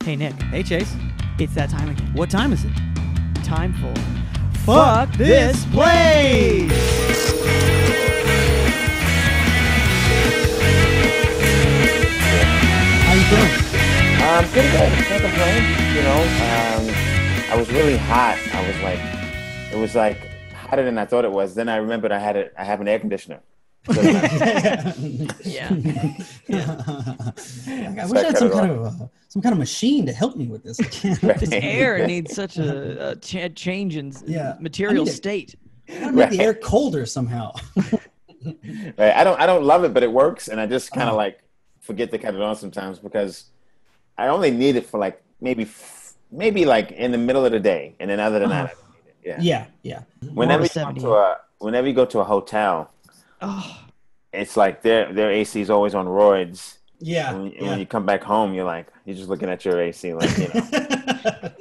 Hey, Nick. Hey, Chase. It's that time again. What time is it? Time for Fuck This Place! How you doing? Pretty good. Can't complain. You know, I was really hot. It was like hotter than I thought it was. Then I remembered I have an air conditioner. So Yeah. I wish I had some kind of machine to help me with this. I can't. This air needs such a change in material state. I gotta make the air colder somehow. Right. I don't love it, but it works, and I just kind of like forget to cut it on sometimes because I only need it for like maybe like in the middle of the day, and then other than that, I don't need it. Yeah. Whenever you go to a hotel, it's like their AC is always on roids. Yeah. When you come back home, you're just looking at your AC like, you know.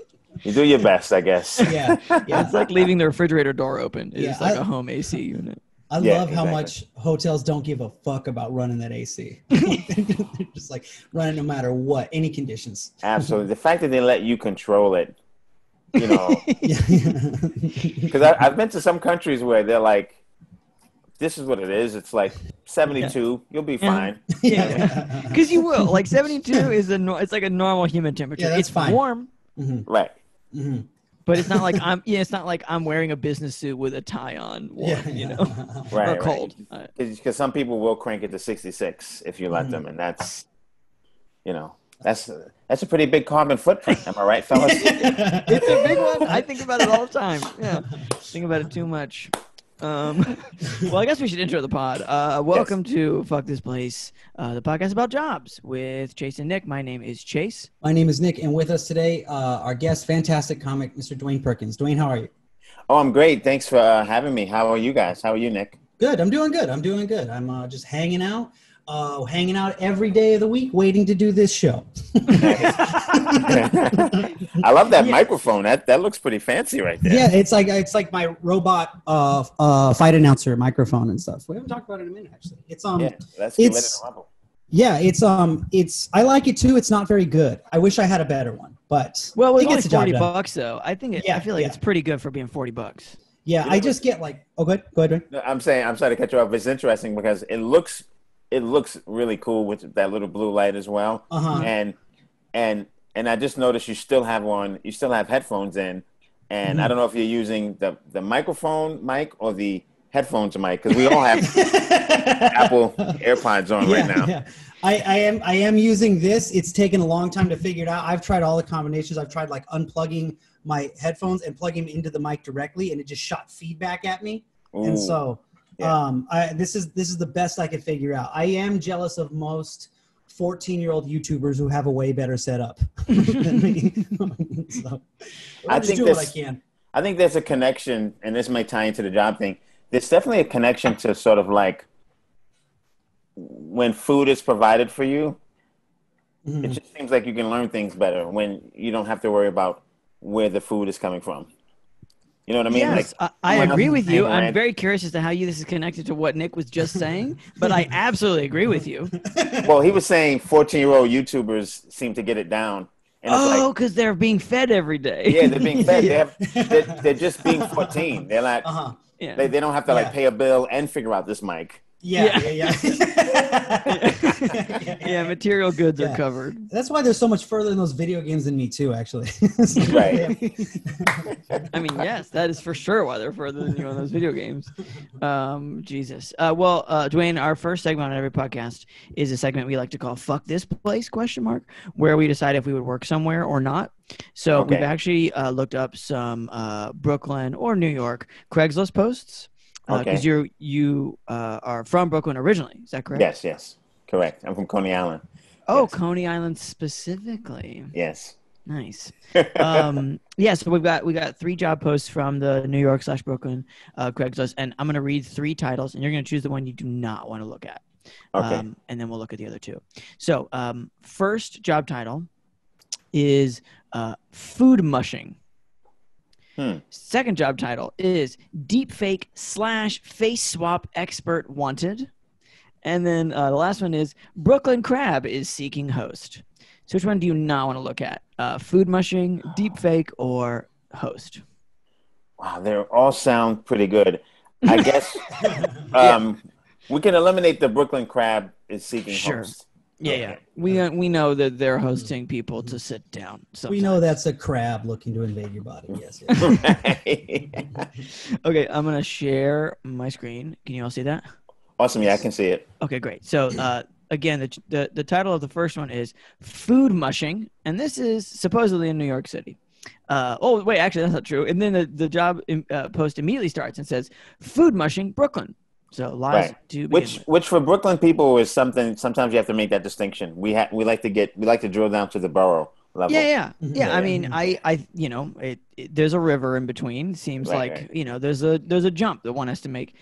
You do your best, I guess. Yeah. It's like leaving the refrigerator door open. It's Yeah, like a home AC unit. I love how much hotels don't give a fuck about running that AC. They're just like running no matter what, any conditions. Absolutely. The fact that they let you control it, you know. Because I've been to some countries where they're like, this is what it is. It's like 72. You'll be fine. Yeah. Because you will. Like 72 is it's like a normal human temperature. Yeah, that's it's fine. warm. Mm-hmm. Right. Mm-hmm. But it's not like I'm wearing a business suit with a tie on, warm, you know, Right. or cold. Because some people will crank it to 66 if you let them, and that's, you know, that's a pretty big carbon footprint. Am I right, fellas? It's a big one. I think about it all the time. Yeah, think about it too much. Well, I guess we should intro the pod. Welcome to Fuck This Place, the podcast about jobs with Chase and Nick. My name is Chase. My name is Nick, and with us today, our guest, fantastic comic, Mr. Dwayne Perkins. Dwayne, how are you? Oh, I'm great. Thanks for having me. How are you guys? How are you, Nick? Good. I'm doing good. I'm just hanging out every day of the week, waiting to do this show. I love that microphone. That looks pretty fancy right there. Yeah, it's like my robot fight announcer microphone and stuff. We haven't talked about it in a minute, actually. Let's get ready to rumble. Yeah, it's I like it too. It's not very good. I wish I had a better one, but Well, it it's only gets the job done. $40 though. I feel like it's pretty good for being $40. Yeah, I just get like, go ahead, Dwayne. No, I'm sorry to cut you off. It's interesting because it looks really cool with that little blue light as well. And I just noticed you still have headphones in, and I don't know if you're using the microphone mic or the headphones mic, because we all have Apple AirPods on right now. Yeah. I am using this. It's taken a long time to figure it out. I've tried all the combinations. I've tried like unplugging my headphones and plugging them into the mic directly, and it just shot feedback at me. Ooh. And so this is the best I could figure out. I am jealous of most 14-year-old YouTubers who have a way better setup than me. So I just do what I can. I think there's a connection, and this might tie into the job thing. There's definitely a connection to sort of like when food is provided for you, it just seems like you can learn things better when you don't have to worry about where the food is coming from. You know what I mean? Yes, like, I agree with you. I'm very curious as to how this is connected to what Nick was just saying, but I absolutely agree with you. Well, he was saying 14-year-old YouTubers seem to get it down. And because they're being fed every day. Yeah, they're being fed. They're just being 14. They're not. They don't have to like pay a bill and figure out this mic. Yeah. Material goods are covered. That's why they're so much further in those video games than me too, actually. Right. I mean, yes, that is for sure why they're further than you on those video games. Jesus. Well, Dwayne, our first segment on every podcast is a segment we like to call Fuck This Place, ? Where we decide if we would work somewhere or not. So we've actually looked up some Brooklyn or New York Craigslist posts. Because you are from Brooklyn originally, is that correct? Yes, correct. I'm from Coney Island. Oh, yes. Coney Island specifically. Yes. Nice. So we got 3 job posts from the New York / Brooklyn Craigslist, and I'm gonna read 3 titles, and you're gonna choose the one you do not want to look at. Okay. And then we'll look at the other 2. So first job title is food mushing. Second job title is deepfake / face swap expert wanted. And then the last one is Brooklyn Crab is seeking host. So which one do you not want to look at? Food mushing, deep fake, or host? Wow, they all sound pretty good. I guess we can eliminate the Brooklyn Crab is seeking host. Yeah. We know that they're hosting people to sit down. Sometimes. We know that's a crab looking to invade your body. Yes. Okay, I'm gonna share my screen. Can you all see that? Awesome. Yeah, I can see it. Okay, great. So again, the title of the first one is Food Mushing, and this is supposedly in New York City. Oh, wait, actually, that's not true. And then the job post immediately starts and says, Food Mushing, Brooklyn. So lies to begin which for Brooklyn people is something. Sometimes you have to make that distinction. We like to drill down to the borough level. Yeah. I mean, there's a river in between. Seems like there's a jump that one has to make.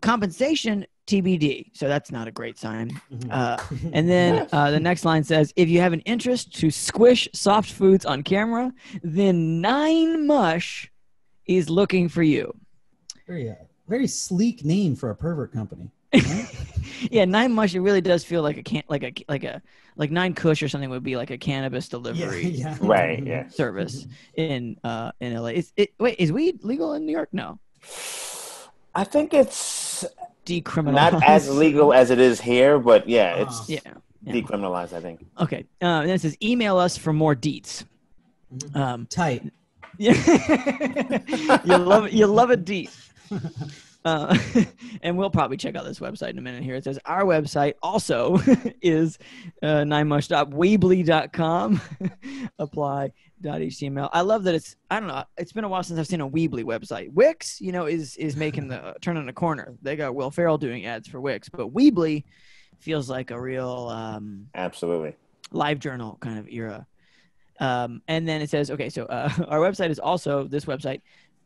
Compensation TBD. So that's not a great sign. And then the next line says, if you have an interest to squish soft foods on camera, then 9 Mush is looking for you. Very sleek name for a pervert company. Right? Yeah, 9 Mush. It really does feel like like 9 Kush or something would be like a cannabis delivery service in LA. Wait, is weed legal in New York? No. I think it's decriminalized. Not as legal as it is here, but it's decriminalized, I think. Okay. And then it says, email us for more deets. Tight. Yeah. you love a deet. And we'll probably check out this website in a minute here. It says our website also is 9mush.weebly.com. Apply.html. I love that it's been a while since I've seen a Weebly website. Wix, is making turning the corner. They got Will Ferrell doing ads for Wix, but Weebly feels like a real absolutely live journal kind of era. And then it says, okay, so our website is also this website.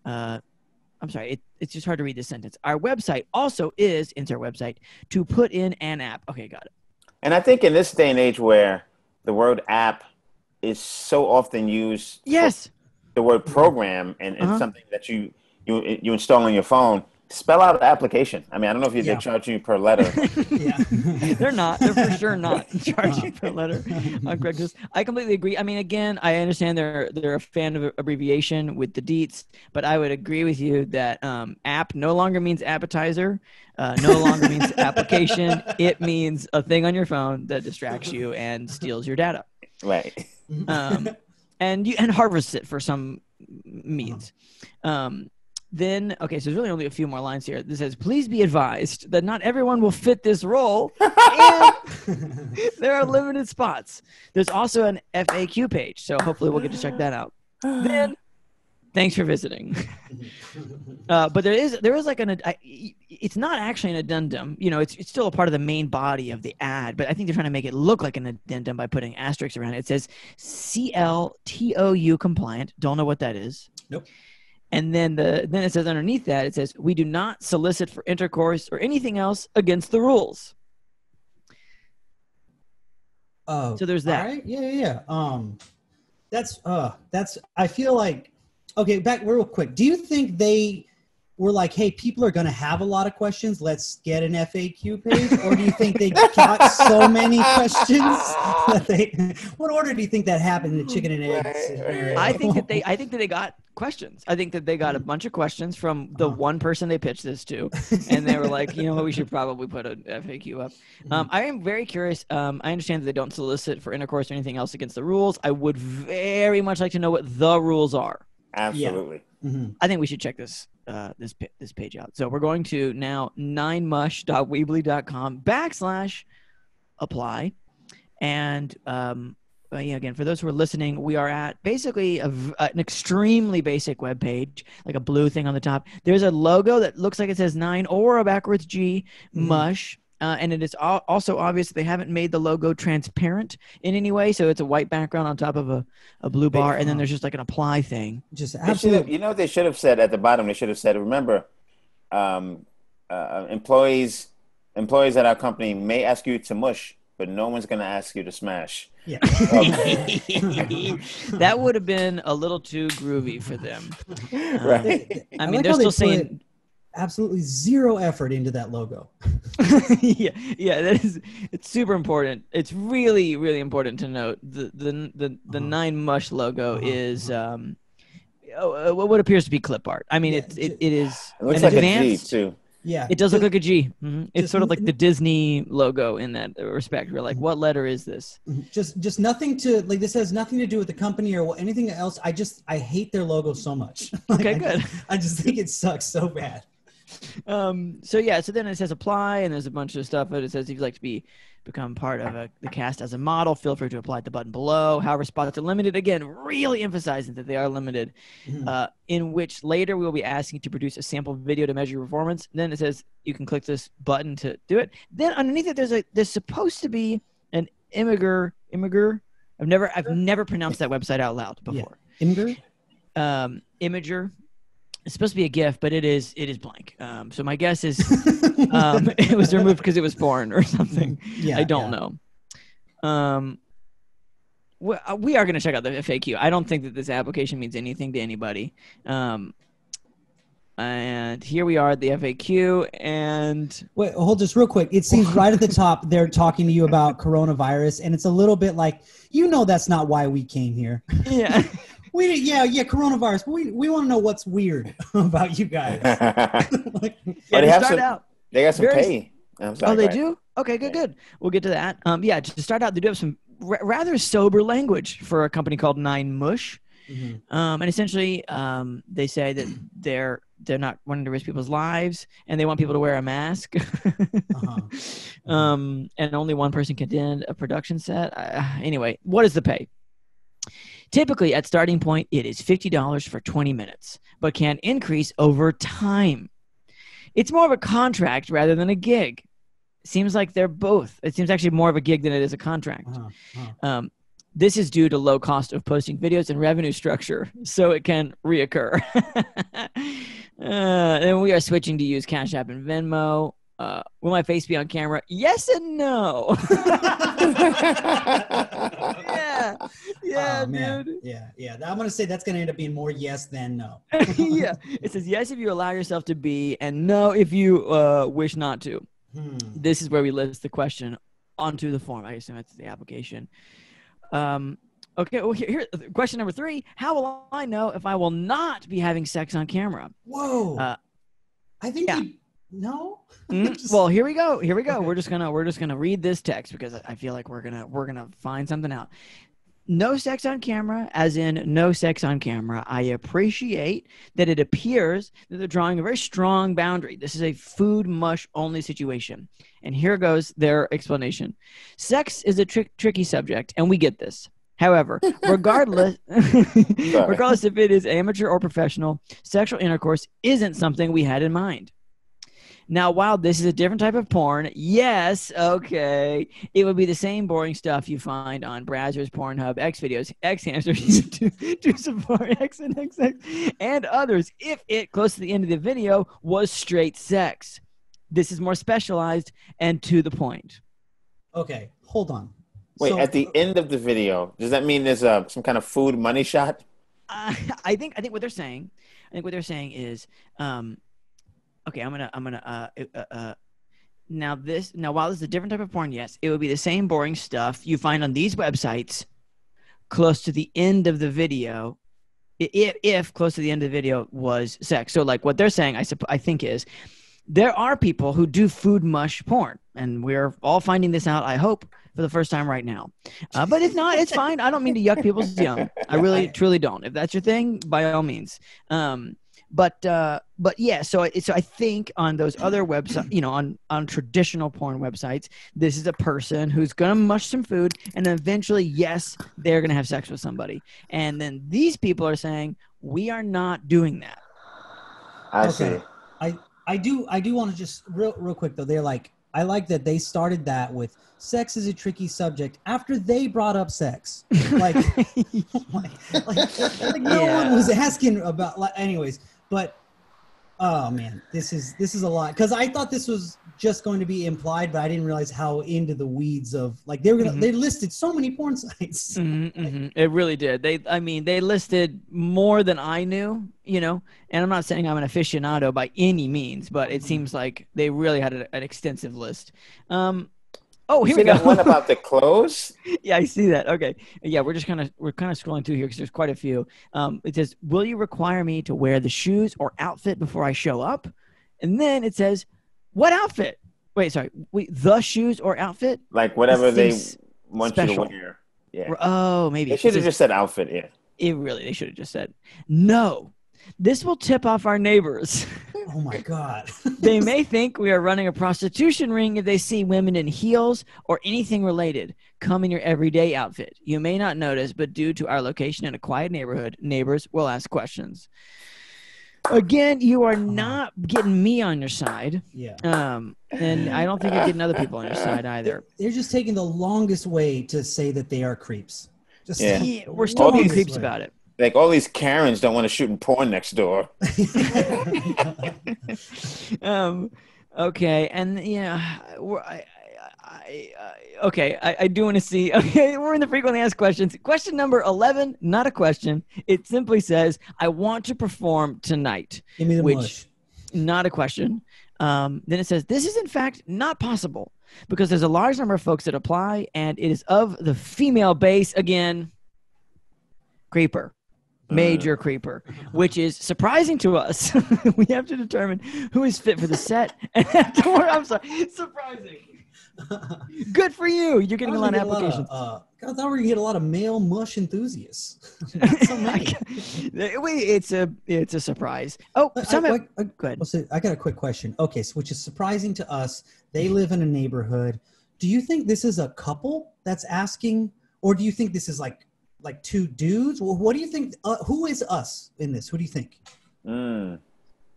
I'm sorry, it's just hard to read this sentence. Our website also is, insert website, to put in an app. Okay, got it. And I think in this day and age where the word app is so often used, the word program and something that you install on your phone, spell out application. I mean, I don't know if they're charging you per letter. They're not. They're for sure not charging per letter on Craigslist. I completely agree. I mean, again, I understand they're a fan of abbreviation with the deets, but I would agree with you that app no longer means appetizer, no longer means application. It means a thing on your phone that distracts you and steals your data. Right. And harvests it for some means. Then, okay, so there's really only a few more lines here. This says, please be advised that not everyone will fit this role, and there are limited spots. There's also an FAQ page, so hopefully we'll get to check that out. Then, thanks for visiting. But there is like it's not actually an addendum. It's still a part of the main body of the ad, but I think they're trying to make it look like an addendum by putting asterisks around it. It says CLTOU compliant. Don't know what that is. Nope. And then it says underneath that, it says, we do not solicit for intercourse or anything else against the rules. So there's that. All right. Yeah. That's I feel like, okay, back real quick. Do you think they were like, hey, people are going to have a lot of questions. Let's get an FAQ page. Or do you think they got so many questions that what order do you think that happened in the chicken and eggs? I think that they got questions. I think that they got a bunch of questions from the one person they pitched this to, and they were like, you know what, we should probably put an FAQ up. I am very curious. I understand that they don't solicit for intercourse or anything else against the rules. I would very much like to know what the rules are. Absolutely. Yeah. Mm-hmm. I think we should check this page out. So we're going to now 9mush.weebly.com/apply. And again, for those who are listening, we are at basically an extremely basic web page, like a blue thing on the top. There's a logo that looks like it says 9 or a backwards G, Mush. And it is also obvious they haven't made the logo transparent in any way. So it's a white background on top of a blue bar. And then there's just like an apply thing. Just absolutely. You know what they should have said at the bottom? They should have said, remember, employees at our company may ask you to mush, but no one's going to ask you to smash. Yeah. That would have been a little too groovy for them. Right. I mean, they're still saying... absolutely zero effort into that logo. yeah, it's super important. It's really, really important to note the Nine Mush logo is what appears to be clip art. I mean, it is. It looks like advanced, a G too. Yeah, it does look like a G. Mm-hmm. It's sort of like the Disney logo in that respect. We're like, what letter is this? Just nothing to like. This has nothing to do with the company or anything else. I hate their logo so much. Okay, good. I just think it sucks so bad. So then it says apply, and there's a bunch of stuff. But it says if you'd like to become part of the cast as a model, feel free to apply at the button below. However, spots are limited. Again, really emphasizing that they are limited. In which later we will be asking to produce a sample video to measure your performance. And then it says you can click this button to do it. Then underneath it, there's supposed to be an Imager. I've never pronounced that website out loud before. Yeah. Imager. It's supposed to be a GIF, but it is blank. So my guess is it was removed because it was porn or something. Yeah, I don't know. We are going to check out the FAQ. I don't think that this application means anything to anybody. And here we are at the FAQ. And wait, hold just real quick. It seems right at the top they're talking to you about coronavirus, and it's a little bit like, that's not why we came here. Yeah. Coronavirus. But we want to know what's weird about you guys. They got some pay. They do? Okay, good. We'll get to that. To start out, they do have some rather sober language for a company called Nine Mush. And essentially, they say that they're not wanting to risk people's lives, and they want people to wear a mask. And only one person can attend a production set. Anyway, what is the pay? Typically, at starting point, it is $50 for 20 minutes, but can increase over time. It's more of a contract rather than a gig. Seems like they're both. It seems actually more of a gig than it is a contract. This is due to low cost of posting videos and revenue structure, so it can reoccur. Then we are switching to use Cash App and Venmo. Will my face be on camera? Yes and no. Yeah, dude. Yeah. I'm gonna say that's gonna end up being more yes than no. Yeah, it says yes if you allow yourself to be, and no if you wish not to. This is where we list the question onto the form. I assume that's the application. Okay, well, here question number 3. How will I know if I will not be having sex on camera? Whoa. I think no. Well, here we go. Okay. We're just gonna read this text because I feel like we're gonna find something out. No sex on camera, as in no sex on camera. I appreciate that it appears that they're drawing a very strong boundary. This is a food mush only situation. And here goes their explanation. Sex is a tricky subject, and we get this. However, regardless if it is amateur or professional, sexual intercourse isn't something we had in mind. Now, while this is a different type of porn, yes, okay, it would be the same boring stuff you find on Brazzers, Pornhub, X videos, X hamsters, do support X and XX, and others if it, close to the end of the video, was straight sex. This is more specialized and to the point. Okay, hold on. Wait, at the end of the video, does that mean there's some kind of food money shot? I think what they're saying is, okay, I'm gonna now while this is a different type of porn, yes, it would be the same boring stuff you find on these websites close to the end of the video, if close to the end of the video was sex. So like what they're saying, I think is there are people who do food mush porn, and we're all finding this out, I hope, for the first time right now. But if not, it's fine. I don't mean to yuck people's yum. I really, truly don't. If that's your thing, by all means. But yeah, so I think on those other websites, on traditional porn websites, this is a person who's going to mush some food, and eventually, yes, they're going to have sex with somebody. And then these people are saying, we are not doing that. I see. I do want to just real quick though. They're like, I like that they started that with sex is a tricky subject after they brought up sex. Like no one was asking about. Anyways, but Oh man, this is a lot because I thought this was just going to be implied, but I didn't realize how into the weeds of like they were gonna. They listed so many porn sites. It really did. They listed more than I knew, and I'm not saying I'm an aficionado by any means, but it seems like they really had an extensive list. Oh, here we go. That one about the clothes? Yeah, I see that. Okay. Yeah, we're kind of scrolling through here because there's quite a few. It says, "Will you require me to wear the shoes or outfit before I show up?" And then it says, "What outfit?" The shoes or outfit? Like whatever they want you to wear. Yeah. Oh, maybe. They should have just said outfit, yeah. They should have just said, "No, this will tip off our neighbors." Oh my God. They may think we are running a prostitution ring if they see women in heels or anything related. Come in your everyday outfit. You may not notice, but due to our location in a quiet neighborhood, neighbors will ask questions. Again, you are not getting me on your side. Yeah. And I don't think you're getting other people on your side either. They're just taking the longest way to say that they are creeps. We're still being creeps about it. Like all these Karens don't want to shoot in porn next door. Okay, and I do want to see. Okay, we're in the frequently asked questions. Question number 11, not a question. It simply says, "I want to perform tonight." Give me the mush. Not a question. Then it says, "This is in fact not possible because there's a large number of folks that apply, and it is of the female base." Again, creeper. Major creeper, which is surprising to us. We have to determine who is fit for the set. And I'm sorry, it's surprising. Good for you. You're getting a lot of applications. I thought we were going to get a lot of male mush enthusiasts. Not so many. It's a surprise. Oh, go ahead. I got a quick question. Okay, so which is surprising to us. They live in a neighborhood. Do you think this is a couple that's asking, or do you think this is like two dudes? Well, what do you think? Who is us in this? Who do you think?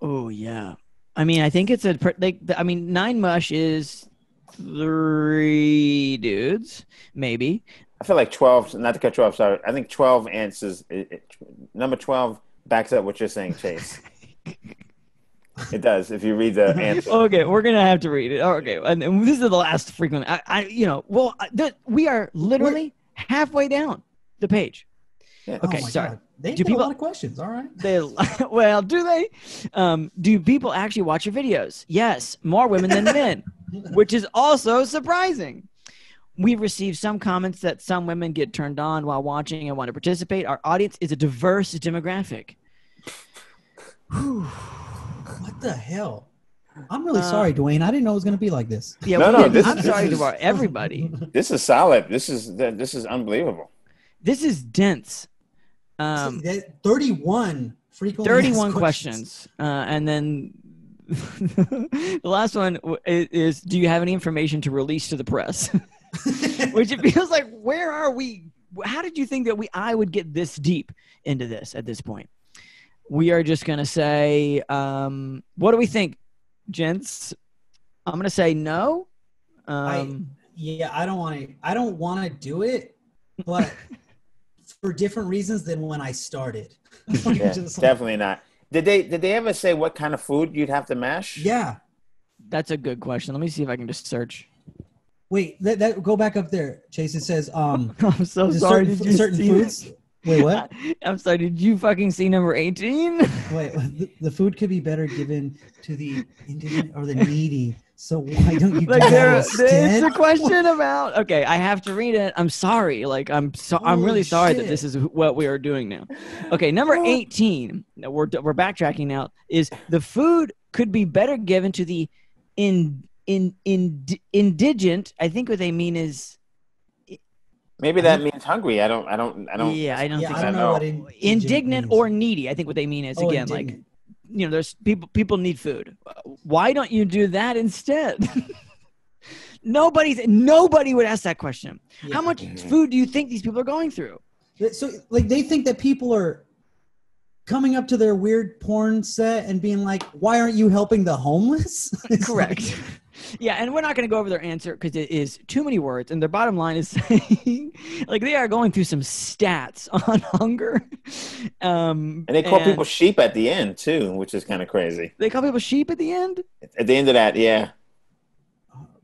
Oh yeah, I mean, I think it's Nine Mush is 3 dudes, maybe. I feel like 12. Not to cut you off, sorry. I think 12 answers. Number 12 backs up what you're saying, Chase. It does if you read the answer. Okay, we're gonna have to read it. Okay, and this is the last frequent. We are literally halfway down the page. Yeah. Okay, sorry. God. They have a lot of questions. All right. Do they? Do people actually watch your videos? Yes, more women than men, which is also surprising. We've received some comments that some women get turned on while watching and want to participate. Our audience is a diverse demographic. What the hell? I'm really sorry, Dwayne. I didn't know it was going to be like this. Yeah, I'm sorry to everybody. This is solid. This is unbelievable. This is dense. 31 frequently 31 questions. And then the last one is, do you have any information to release to the press? Which it feels like, where are we? How did you think that I would get this deep into this at this point? We are just going to say, what do we think, gents? I'm going to say no. I don't want to do it, but for different reasons than when I started. Yeah, definitely not. Did they ever say what kind of food you'd have to mash? Yeah. That's a good question. Let me see if I can just search. Wait, go back up there, Chase. It says I'm so sorry. Certain foods. Wait, what? I'm sorry. Did you fucking see number 18? Wait, the food could be better given to the indigent or the needy. So why don't you? There's a question about. Okay, I have to read it. I'm sorry. I'm really sorry that this is what we are doing now. Okay, number 18. We're backtracking now. Is the food could be better given to the indigent? I think what they mean is. Maybe that means hungry. I don't. Yeah, I don't think I don't know what indignant or needy. I think what they mean is again indignant. There's people need food. Why don't you do that instead? Nobody would ask that question. Yeah. How much food do you think these people are going through? So they think that people are coming up to their weird porn set and being like, "Why aren't you helping the homeless?" Correct. Yeah, and we're not going to go over their answer because it is too many words. And their bottom line is saying, like, they are going through some stats on hunger. And they call people sheep at the end, too, which is kind of crazy. They call people sheep at the end? At the end of that, yeah.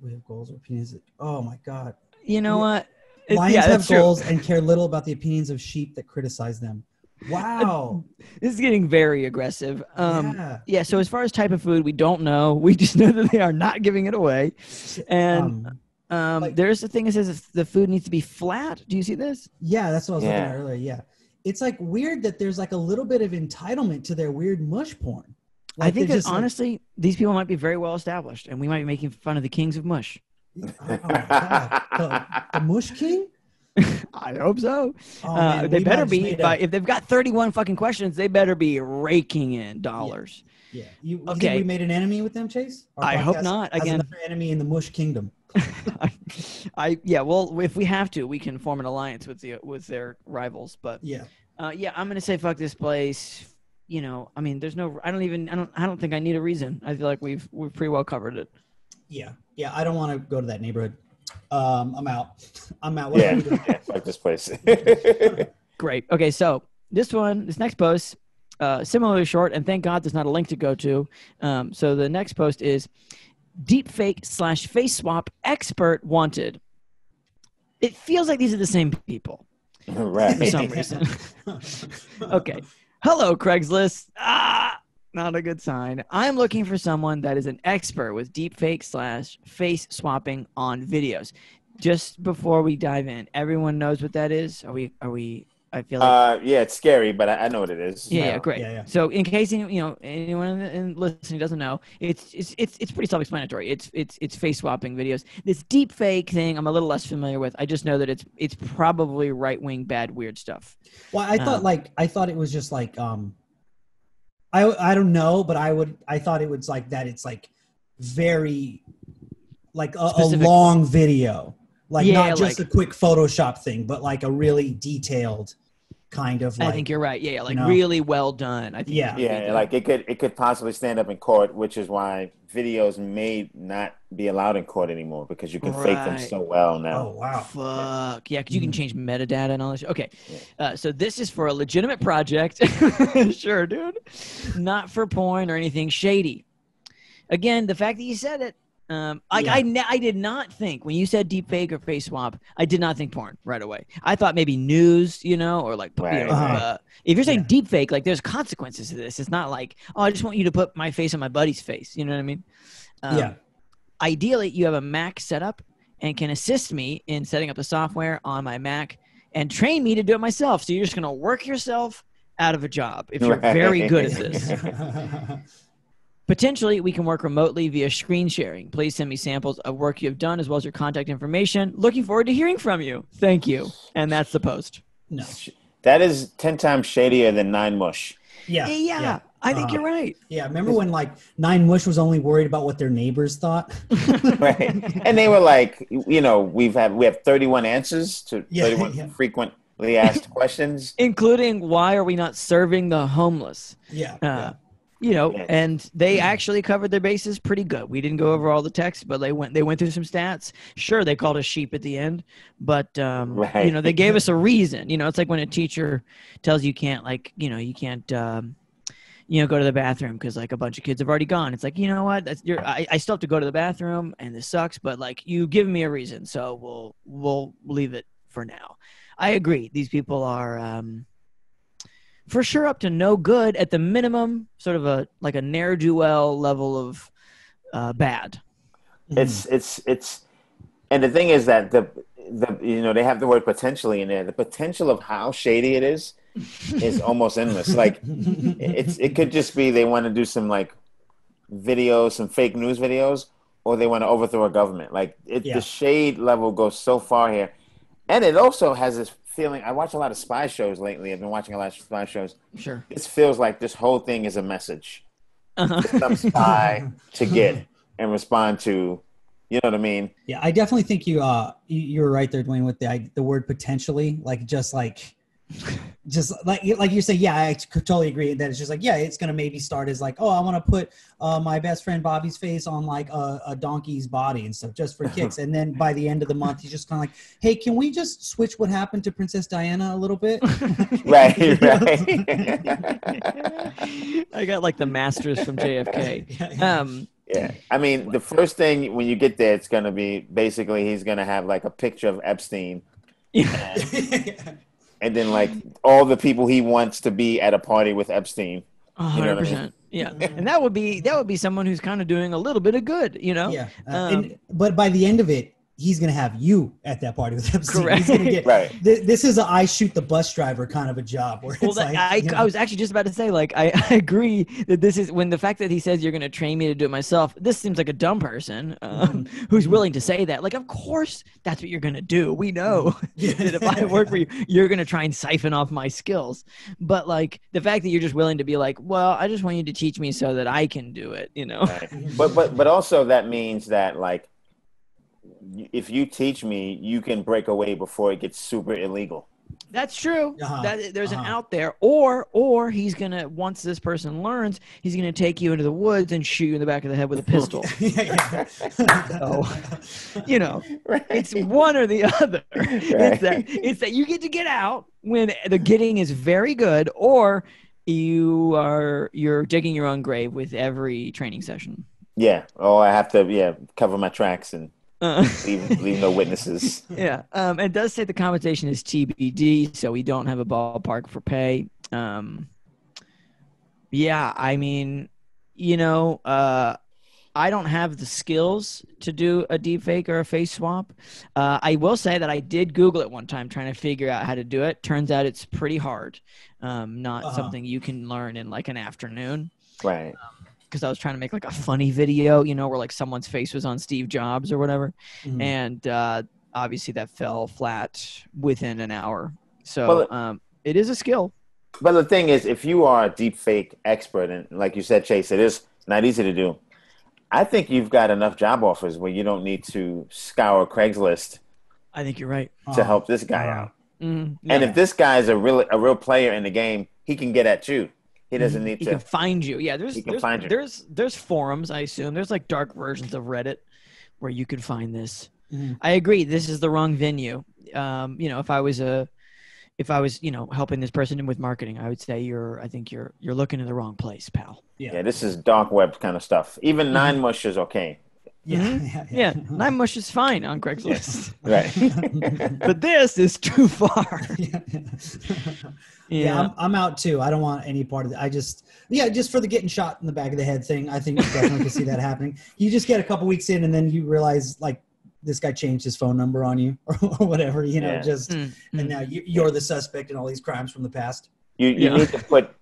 We have goals or opinions. Oh, my God. You know what? Lions have goals and care little about the opinions of sheep that criticize them. Wow. This is getting very aggressive. Yeah, so as far as type of food, we don't know. We just know that they are not giving it away. And there's the thing that says if the food needs to be flat. Do you see this? Yeah, that's what I was looking at earlier. Yeah. It's like weird that there's like a little bit of entitlement to their weird mush porn. Like I think that honestly, these people might be very well established and we might be making fun of the kings of mush. Oh my God. The mush king? I hope so. Oh, man, they better be. If they've got 31 fucking questions, they better be raking in dollars. Yeah. You think we made an enemy with them, Chase? I hope not. Again, another enemy in the mush kingdom. Well, if we have to, we can form an alliance with their rivals. But I'm gonna say fuck this place. You know, I mean, there's no. I don't think I need a reason. I feel like we've pretty well covered it. Yeah. I don't want to go to that neighborhood. I'm out. Fuck this place. Great. Okay, so this next post, similarly short, and thank God there's not a link to go to. So the next post is deepfake/face swap expert wanted. It feels like these are the same people. Right. For some reason. Okay. Hello, Craigslist. Not a good sign. I'm looking for someone that is an expert with deepfake/face swapping on videos. Just before we dive in, everyone knows what that is. Are we? I feel like. It's scary, but I know what it is. Yeah, great. Yeah. So in case anyone listening doesn't know, it's pretty self-explanatory. It's face swapping videos. This deepfake thing, I'm a little less familiar with. I just know that it's probably right-wing, bad, weird stuff. Well, I thought it was just like I don't know, but I thought it was like that. It's like very like a long video, like not just a quick Photoshop thing, but like a really detailed kind of. Like, I think you're right. Yeah, like really well done. I think. Yeah, like it could possibly stand up in court, which is why videos may not be allowed in court anymore because you can fake them so well now. Oh wow! Fuck yeah, because you can change metadata and all this. Okay, so this is for a legitimate project. Sure, dude. Not for porn or anything shady. Again, the fact that you said it. I did not think when you said deep fake or face swap, I did not think porn right away. I thought maybe news, or like, if you're saying deep fake, like there's consequences to this. It's not like, I just want you to put my face on my buddy's face. You know what I mean? Ideally, you have a Mac setup and can assist me in setting up the software on my Mac and train me to do it myself. So you're just going to work yourself out of a job if you're very good at this. Potentially, we can work remotely via screen sharing. Please send me samples of work you have done as well as your contact information. Looking forward to hearing from you. Thank you. And that's the post. No. That is 10 times shadier than 9mush. Yeah. I think you're right. Yeah, remember when like 9mush was only worried about what their neighbors thought? Right. And they were like, we have 31 answers to 31 frequently asked questions. Including why are we not serving the homeless? And they actually covered their bases pretty good. We didn't go over all the text, but they went through some stats. Sure, they called us sheep at the end, but they gave us a reason. It's like when a teacher tells you can't you can't go to the bathroom because like a bunch of kids have already gone. It's like, you know what? I still have to go to the bathroom and this sucks, but like you give me a reason, so we'll leave it for now. I agree. These people are for sure up to no good, at the minimum, sort of a ne'er-do-well level of bad. It's and the thing is that they have the word potentially in there. The potential of how shady it is almost endless. Like it could just be they want to do some like videos, some fake news videos, or they want to overthrow a government. Like the shade level goes so far here, and it also has this feeling. I watch a lot of spy shows lately. I've been watching a lot of spy shows. Sure. This feels like this whole thing is a message. Some spy to get and respond to. You know what I mean? Yeah, I definitely think you were right there, Dwayne, with the word potentially. Like just like just like you say, yeah, I could totally agree that it's just like, yeah, it's going to maybe start as like, oh, I want to put my best friend Bobby's face on like a donkey's body and stuff just for kicks. And then by the end of the month, he's just kind of like, hey, can we just switch what happened to Princess Diana a little bit? Right. I got like the masters from JFK. Yeah. I mean, the first thing when you get there, it's going to be basically he's going to have like a picture of Epstein. And then like all the people he wants to be at a party with Epstein. 100%. You know what I mean? Yeah. And that would be someone who's kind of doing a little bit of good, you know? Yeah. But by the end of it, he's going to have you at that party with Epstein. Correct. He's going to get, right. This is a I shoot the bus driver kind of a job. Where it's I was actually just about to say, like, I agree that this is when the fact that he says you're going to train me to do it myself, this seems like a dumb person who's willing to say that. Like, of course, that's what you're going to do. We know that if I work for you, you're going to try and siphon off my skills. But like the fact that you're just willing to be like, well, I just want you to teach me so that I can do it, you know? Right. But also that means that like, if you teach me, you can break away before it gets super illegal. That's true. There's an out there, or he's gonna, once this person learns, he's gonna take you into the woods and shoot you in the back of the head with a pistol. So, you know, right. It's one or the other. Right. It's that you get to get out when the getting is very good, or you're digging your own grave with every training session. Yeah. Oh, I have to cover my tracks and leave no witnesses. Yeah. It does say the compensation is TBD, so we don't have a ballpark for pay. Yeah, I mean, you know, I don't have the skills to do a deep fake or a face swap. I will say that I did Google it one time trying to figure out how to do it. Turns out it's pretty hard. Not something you can learn in like an afternoon. Right. Because I was trying to make like a funny video, you know, where like someone's face was on Steve Jobs or whatever. And obviously that fell flat within an hour. So it is a skill. But the thing is, if you are a deep fake expert, and like you said, Chase, it is not easy to do. I think you've got enough job offers where you don't need to scour Craigslist. I think you're right. To help this guy out. And if this guy is a real player in the game, he can get at you. He doesn't need to. He can find you. Yeah, there's forums, I assume. There's like dark versions of Reddit where you could find this. I agree. This is the wrong venue. You know, if I was you know, helping this person with marketing, I would say I think you're looking in the wrong place, pal. Yeah, this is dark web kind of stuff. Even 9mush is okay. Yeah. 9mush is fine on Craigslist. Right. But this is too far. Yeah, I'm out too. I don't want any part of it. just for the getting shot in the back of the head thing, I think you definitely can see that happening. You just get a couple weeks in and then you realize like this guy changed his phone number on you or whatever, you know, and now you're the suspect in all these crimes from the past. You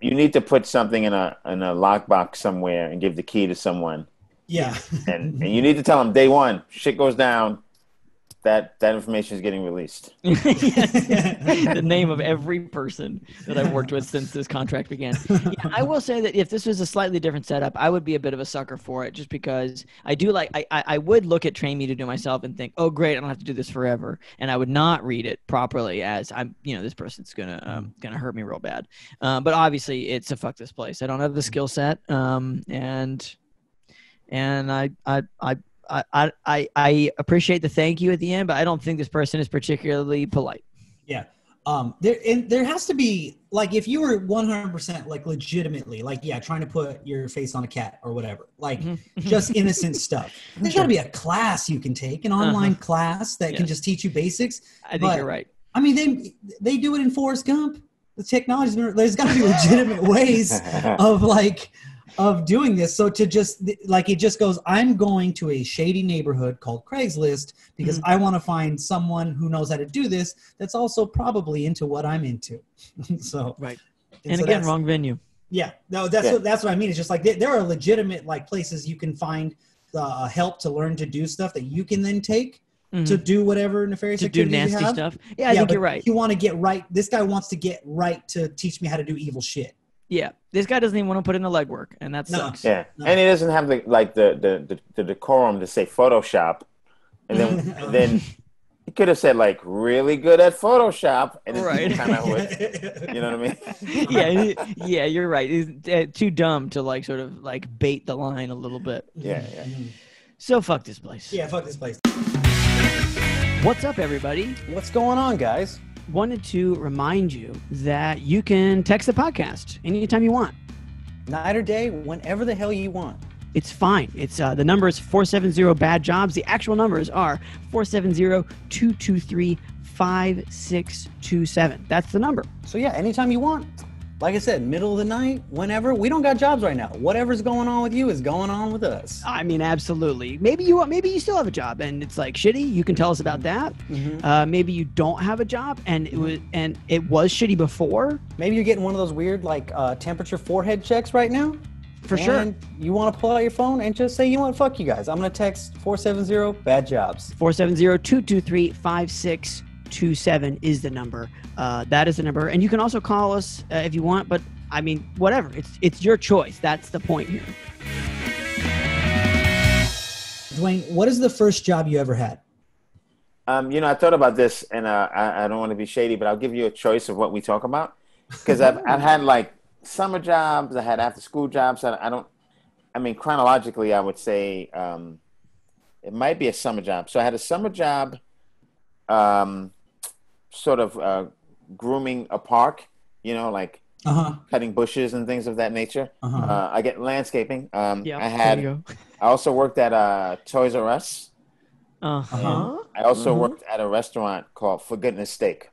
need to put something in a lockbox somewhere and give the key to someone. Yeah. and you need to tell them day one, shit goes down, that information is getting released. The name of every person that I've worked with since this contract began. Yeah, I will say that if this was a slightly different setup, I would be a bit of a sucker for it, just because I do like I would look at Train Me to Do Myself and think, oh great, I don't have to do this forever, and I would not read it properly as I'm, you know, this person's gonna hurt me real bad. But obviously it's a fuck this place. I don't have the skill set, and I appreciate the thank you at the end, but I don't think this person is particularly polite. Yeah. There has to be, like, if you were 100% like legitimately, like, trying to put your face on a cat or whatever, like just innocent stuff. There's got to be a class you can take, an online class that can just teach you basics. I think you're right. I mean, they do it in Forrest Gump. The technology, there's got to be legitimate ways of doing this. So to just like, it just goes, I'm going to a shady neighborhood called Craigslist because I want to find someone who knows how to do this. That's also probably into what I'm into. So, right. And so again, wrong venue. Yeah, no, that's what I mean. It's just like, there are legitimate like places you can find help to learn to do stuff that you can then take to do whatever nefarious activities do nasty you have. Stuff. Yeah, I think you're right. You want to get right. This guy wants to get right to teach me how to do evil shit. Yeah, this guy doesn't even want to put in the legwork, and that sucks. Yeah, and he doesn't have the decorum to say Photoshop, and then He could have said like really good at Photoshop, and then Right. kind of would, you know what I mean? Yeah, you're right. He's too dumb to like sort of like bait the line a little bit. Yeah. So fuck this place. Yeah, fuck this place. What's up, everybody? What's going on, guys? Wanted to remind you that you can text the podcast anytime you want. Night or day, whenever the hell you want. It's fine. It's the number is 470-BAD-JOBS. The actual numbers are 470-223-5627. That's the number. So yeah, anytime you want. Like I said, middle of the night, whenever. We don't got jobs right now. Whatever's going on with you is going on with us. I mean, absolutely. Maybe you still have a job and it's like shitty. You can tell us about that. Maybe you don't have a job and it was shitty before. Maybe you're getting one of those weird like temperature forehead checks right now. For sure. And you want to pull out your phone and just say, you know what, fuck you guys. I'm going to text 470-BAD-JOBS. 470-223-5627 is the number. That is the number. And you can also call us if you want, but I mean, whatever. It's your choice. That's the point here. Dwayne, what is the first job you ever had? I thought about this, and I don't want to be shady, but I'll give you a choice of what we talk about, because I've had like summer jobs, I had after school jobs. Chronologically, I would say it might be a summer job. So I had a summer job, sort of grooming a park, like cutting bushes and things of that nature. I get landscaping. I also worked at Toys R Us. I also worked at a restaurant called For Goodness Steak.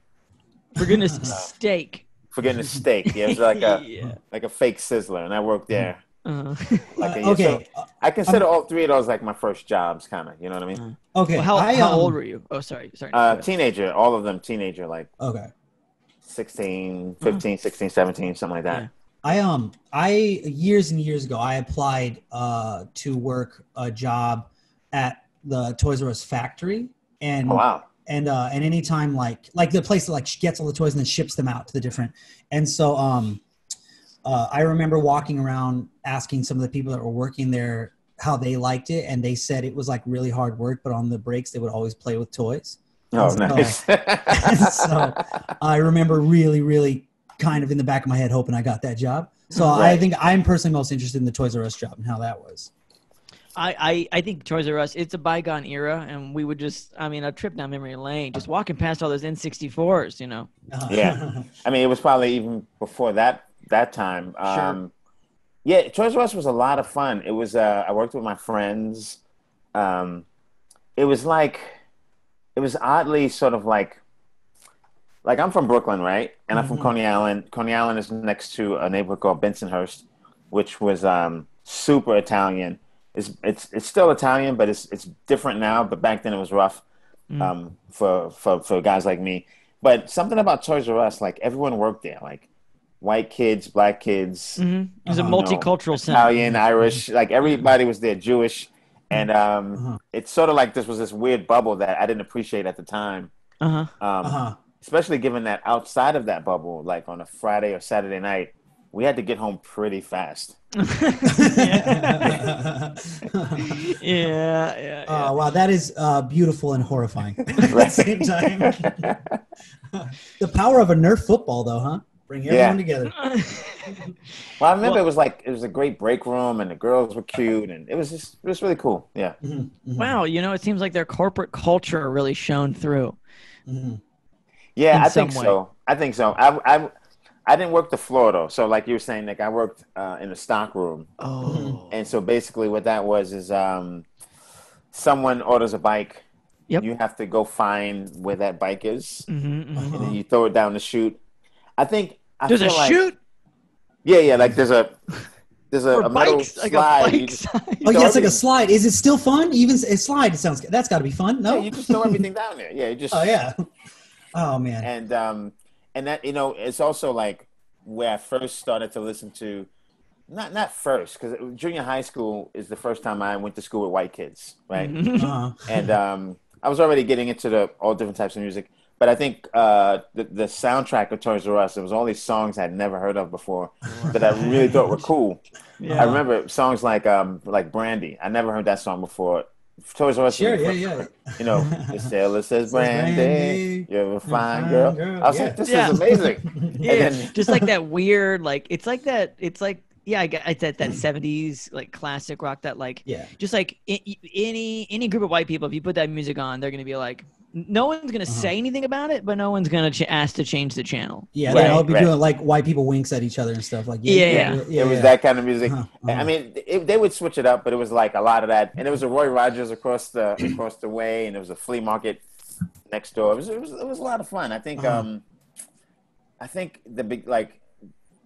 For goodness steak. For Goodness Steak. Yeah, it was like a fake sizzler, and I worked there. Okay. So I consider all three of those like my first jobs, kind of. You know what I mean? Okay. Well, how old were you? Oh, sorry. Teenager. All of them teenager, like okay. 16, 15, 16, 17, something like that. Yeah. I years and years ago, I applied to work a job at the Toys R Us factory, and wow. And anytime like the place that like gets all the toys and then ships them out to the different. And so I remember walking around asking some of the people that were working there how they liked it, and they said it was like really hard work, but on the breaks they would always play with toys. Oh, nice. So I remember really, really kind of in the back of my head hoping I got that job. So Right. I think I'm personally most interested in the Toys R Us job and how that was. I think Toys R Us, it's a bygone era, and we would just, a trip down memory lane, just walking past all those N64s, Yeah. It was probably even before that time. Sure. Yeah, Toys R Us was a lot of fun. It was, I worked with my friends. It was oddly sort of like I'm from Brooklyn, right? And I'm from Coney Island. Coney Island is next to a neighborhood called Bensonhurst, which was super Italian. It's still Italian, but it's different now. But back then it was rough for guys like me. But something about Toys R Us, like everyone worked there, like white kids, black kids. It was a multicultural center. Italian, Irish, like everybody was there, Jewish. And it's sort of like this was this weird bubble that I didn't appreciate at the time. Especially given that outside of that bubble, like on a Friday or Saturday night, we had to get home pretty fast. Yeah. Wow, that is beautiful and horrifying at the same time. The power of a Nerf football, though, huh? Bring everyone together. Well, I remember it was a great break room, and the girls were cute, and it was really cool. Yeah. Wow, it seems like their corporate culture really shone through. Yeah, I some think way. so. I didn't work the floor though. So like you were saying, Nick, I worked in the stock room. Oh. And so basically what that was is someone orders a bike. Yep. You have to go find where that bike is. And And then you throw it down the chute. there's a chute? Yeah, like there's a metal bikes, like a slide. bike slide. Oh, yeah, it's like a slide. Is it still fun? Even a slide, it sounds. That's got to be fun. No. Yeah, you just throw everything down there. Yeah, you just. Oh yeah. Oh man. And that it's also like where I first started to listen to, not first, because junior high school is the first time I went to school with white kids, right? And I was already getting into all different types of music, but I think the soundtrack of Toys R Us, there was all these songs I'd never heard of before that I really thought were cool. Yeah. I remember songs like Brandy. I never heard that song before. Toys R Us. Sure, yeah. You know, the sailor says, Brandy, you're a fine girl. I was like, this is amazing. Yeah, And then, just like that weird, like it's like that. It's like it's that '70s like classic rock that like just like any group of white people. If you put that music on, they're gonna be like, no one's gonna say anything about it, but no one's gonna ask to change the channel. Yeah, they'll all be doing like white people winks at each other and stuff like. It was that kind of music. I mean, they would switch it up, but it was like a lot of that. And there was a Roy Rogers across the way, and there was a flea market next door. It was a lot of fun. I think the big like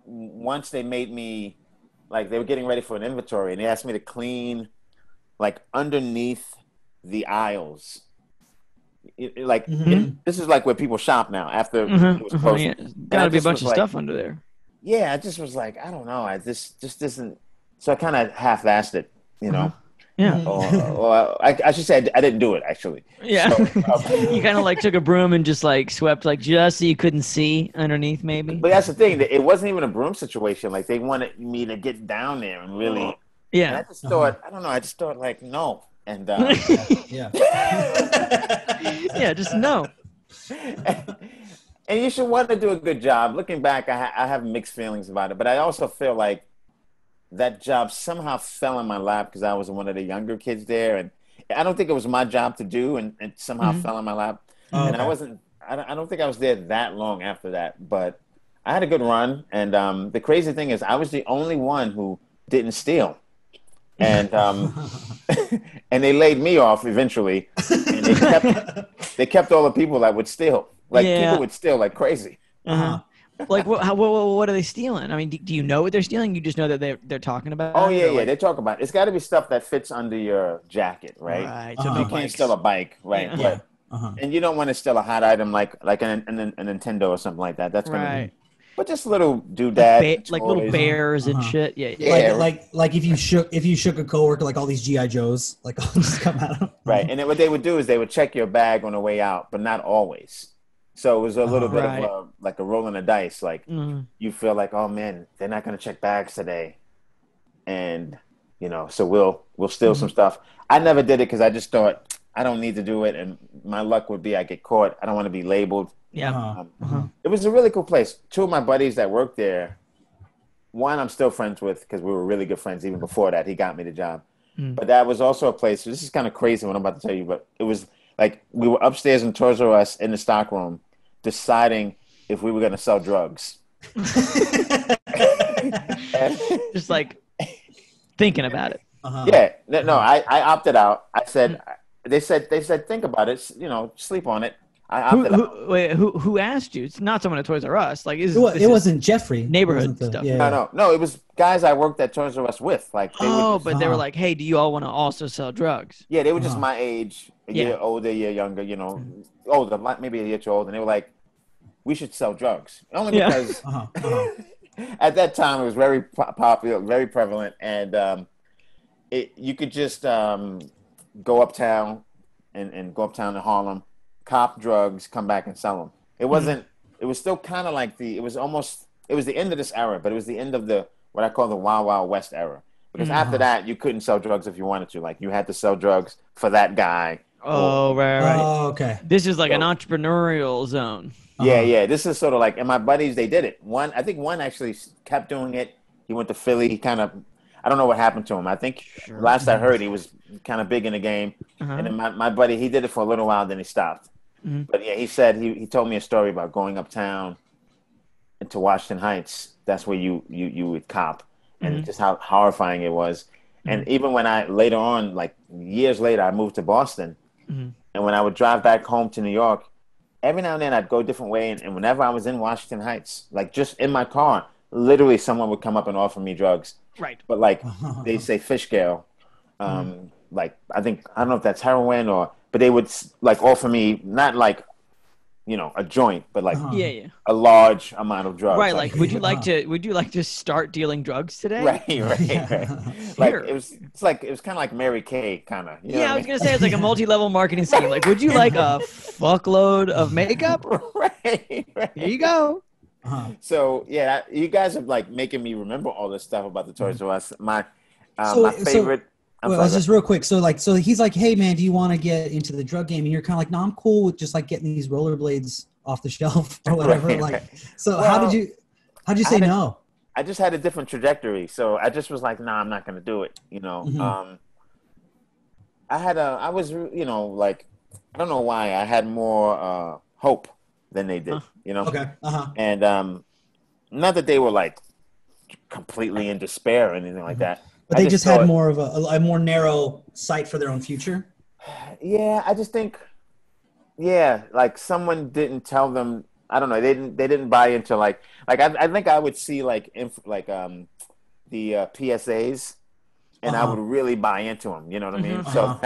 once they made me like they were getting ready for an inventory, and they asked me to clean like underneath the aisles. This is like where people shop now after it was closed. Yeah. Gotta be a bunch of stuff under there. Yeah, I just was like, I don't know. This just isn't. So I kind of half-assed it, you know. Yeah. Or I should say I didn't do it actually. Yeah. So, you kind of like took a broom and just like swept like just so you couldn't see underneath maybe. But that's the thing. It wasn't even a broom situation. Like they wanted me to get down there and really. Yeah. And I just thought I don't know. I just thought like no. And yeah, just no. And you should want to do a good job. Looking back, I have mixed feelings about it, but I also feel like that job somehow fell in my lap because I was one of the younger kids there, and I don't think it was my job to do, and it somehow fell in my lap. And I wasn't. I don't think I was there that long after that, but I had a good run. And the crazy thing is, I was the only one who didn't steal. And and they laid me off eventually, and they kept all the people that would steal. Like people would steal like crazy. Like what are they stealing? I mean, do you know what they're stealing? You just know that they're talking about. Oh yeah, they talk about it. It's got to be stuff that fits under your jacket, right? Right. So you can't steal a bike, right? Yeah. But, and you don't want to steal a hot item like a Nintendo or something like that. That's gonna be. But just little doodads, like little bears and shit. Yeah. Like if you shook a coworker, like all these GI Joes, like all just come out. Right, and then what they would do is they would check your bag on the way out, but not always. So it was a little bit of like a rolling the dice. Like you feel like, oh man, they're not going to check bags today, and you know, so we'll steal some stuff. I never did it because I just thought I don't need to do it, and my luck would be I get caught. I don't want to be labeled. Yeah. It was a really cool place. Two of my buddies that worked there, one I'm still friends with because we were really good friends even before that. He got me the job. But that was also a place. This is kind of crazy what I'm about to tell you, but it was like we were upstairs in Toys R Us in the stock room deciding if we were going to sell drugs. Just like thinking about it. Yeah. No, I opted out. I said, they said, think about it, you know, sleep on it. Who asked you? It's not someone at Toys R Us. Like, it wasn't Jeffrey. Neighborhood stuff. No. It was guys I worked at Toys R Us with. Like, they were like, "Hey, do you all want to also sell drugs?" Yeah, they were just my age, a year older, a year younger. You know, older, maybe a year too old, and they were like, "We should sell drugs," only because at that time it was very popular, very prevalent, and you could just go uptown and go uptown to Harlem. Cop drugs, come back and sell them. It wasn't. It was still kind of like it was the end of this era, but it was the end of what I call the Wild Wild West era. Because after that, you couldn't sell drugs if you wanted to. Like you had to sell drugs for that guy. Oh, right. Oh, okay. This is like an entrepreneurial zone. Yeah. This is sort of like, and my buddies, they did it. I think one actually kept doing it. He went to Philly. He kind of, I don't know what happened to him. I think last I heard, he was kind of big in the game. And then my buddy, he did it for a little while, then he stopped. But yeah, he said he told me a story about going uptown into Washington Heights. That's where you would cop, and just how horrifying it was. And even when later on, like years later, I moved to Boston, and when I would drive back home to New York, every now and then I'd go a different way, and whenever I was in Washington Heights, like just in my car, literally someone would come up and offer me drugs. Right. But like they say fish scale, like I don't know if that's heroin but they would like offer me not like, you know, a joint, but like a large amount of drugs. Right. Like, would you like to start dealing drugs today? Right. Like it was kind of like Mary Kay kind of. I was gonna say it's like a multi-level marketing scheme. Like, would you like a fuckload of makeup? Right. Here you go. So you guys are like making me remember all this stuff about the Toys R Us. My favorite sorry, just real quick. So he's like, hey man, do you want to get into the drug game? And you're kind of like, no, I'm cool with just like getting these rollerblades off the shelf or whatever. Right. Like, so how did you say no? I just had a different trajectory, so I just was like, nah, I'm not going to do it. I was, like, I don't know why I had more hope than they did, Okay. And not that they were like completely in despair or anything like that. But they just had more of a more narrow sight for their own future. Yeah, I just think, like someone didn't tell them. I don't know. They didn't buy into like I think I would see the PSAs, and I would really buy into them. You know what I mean? So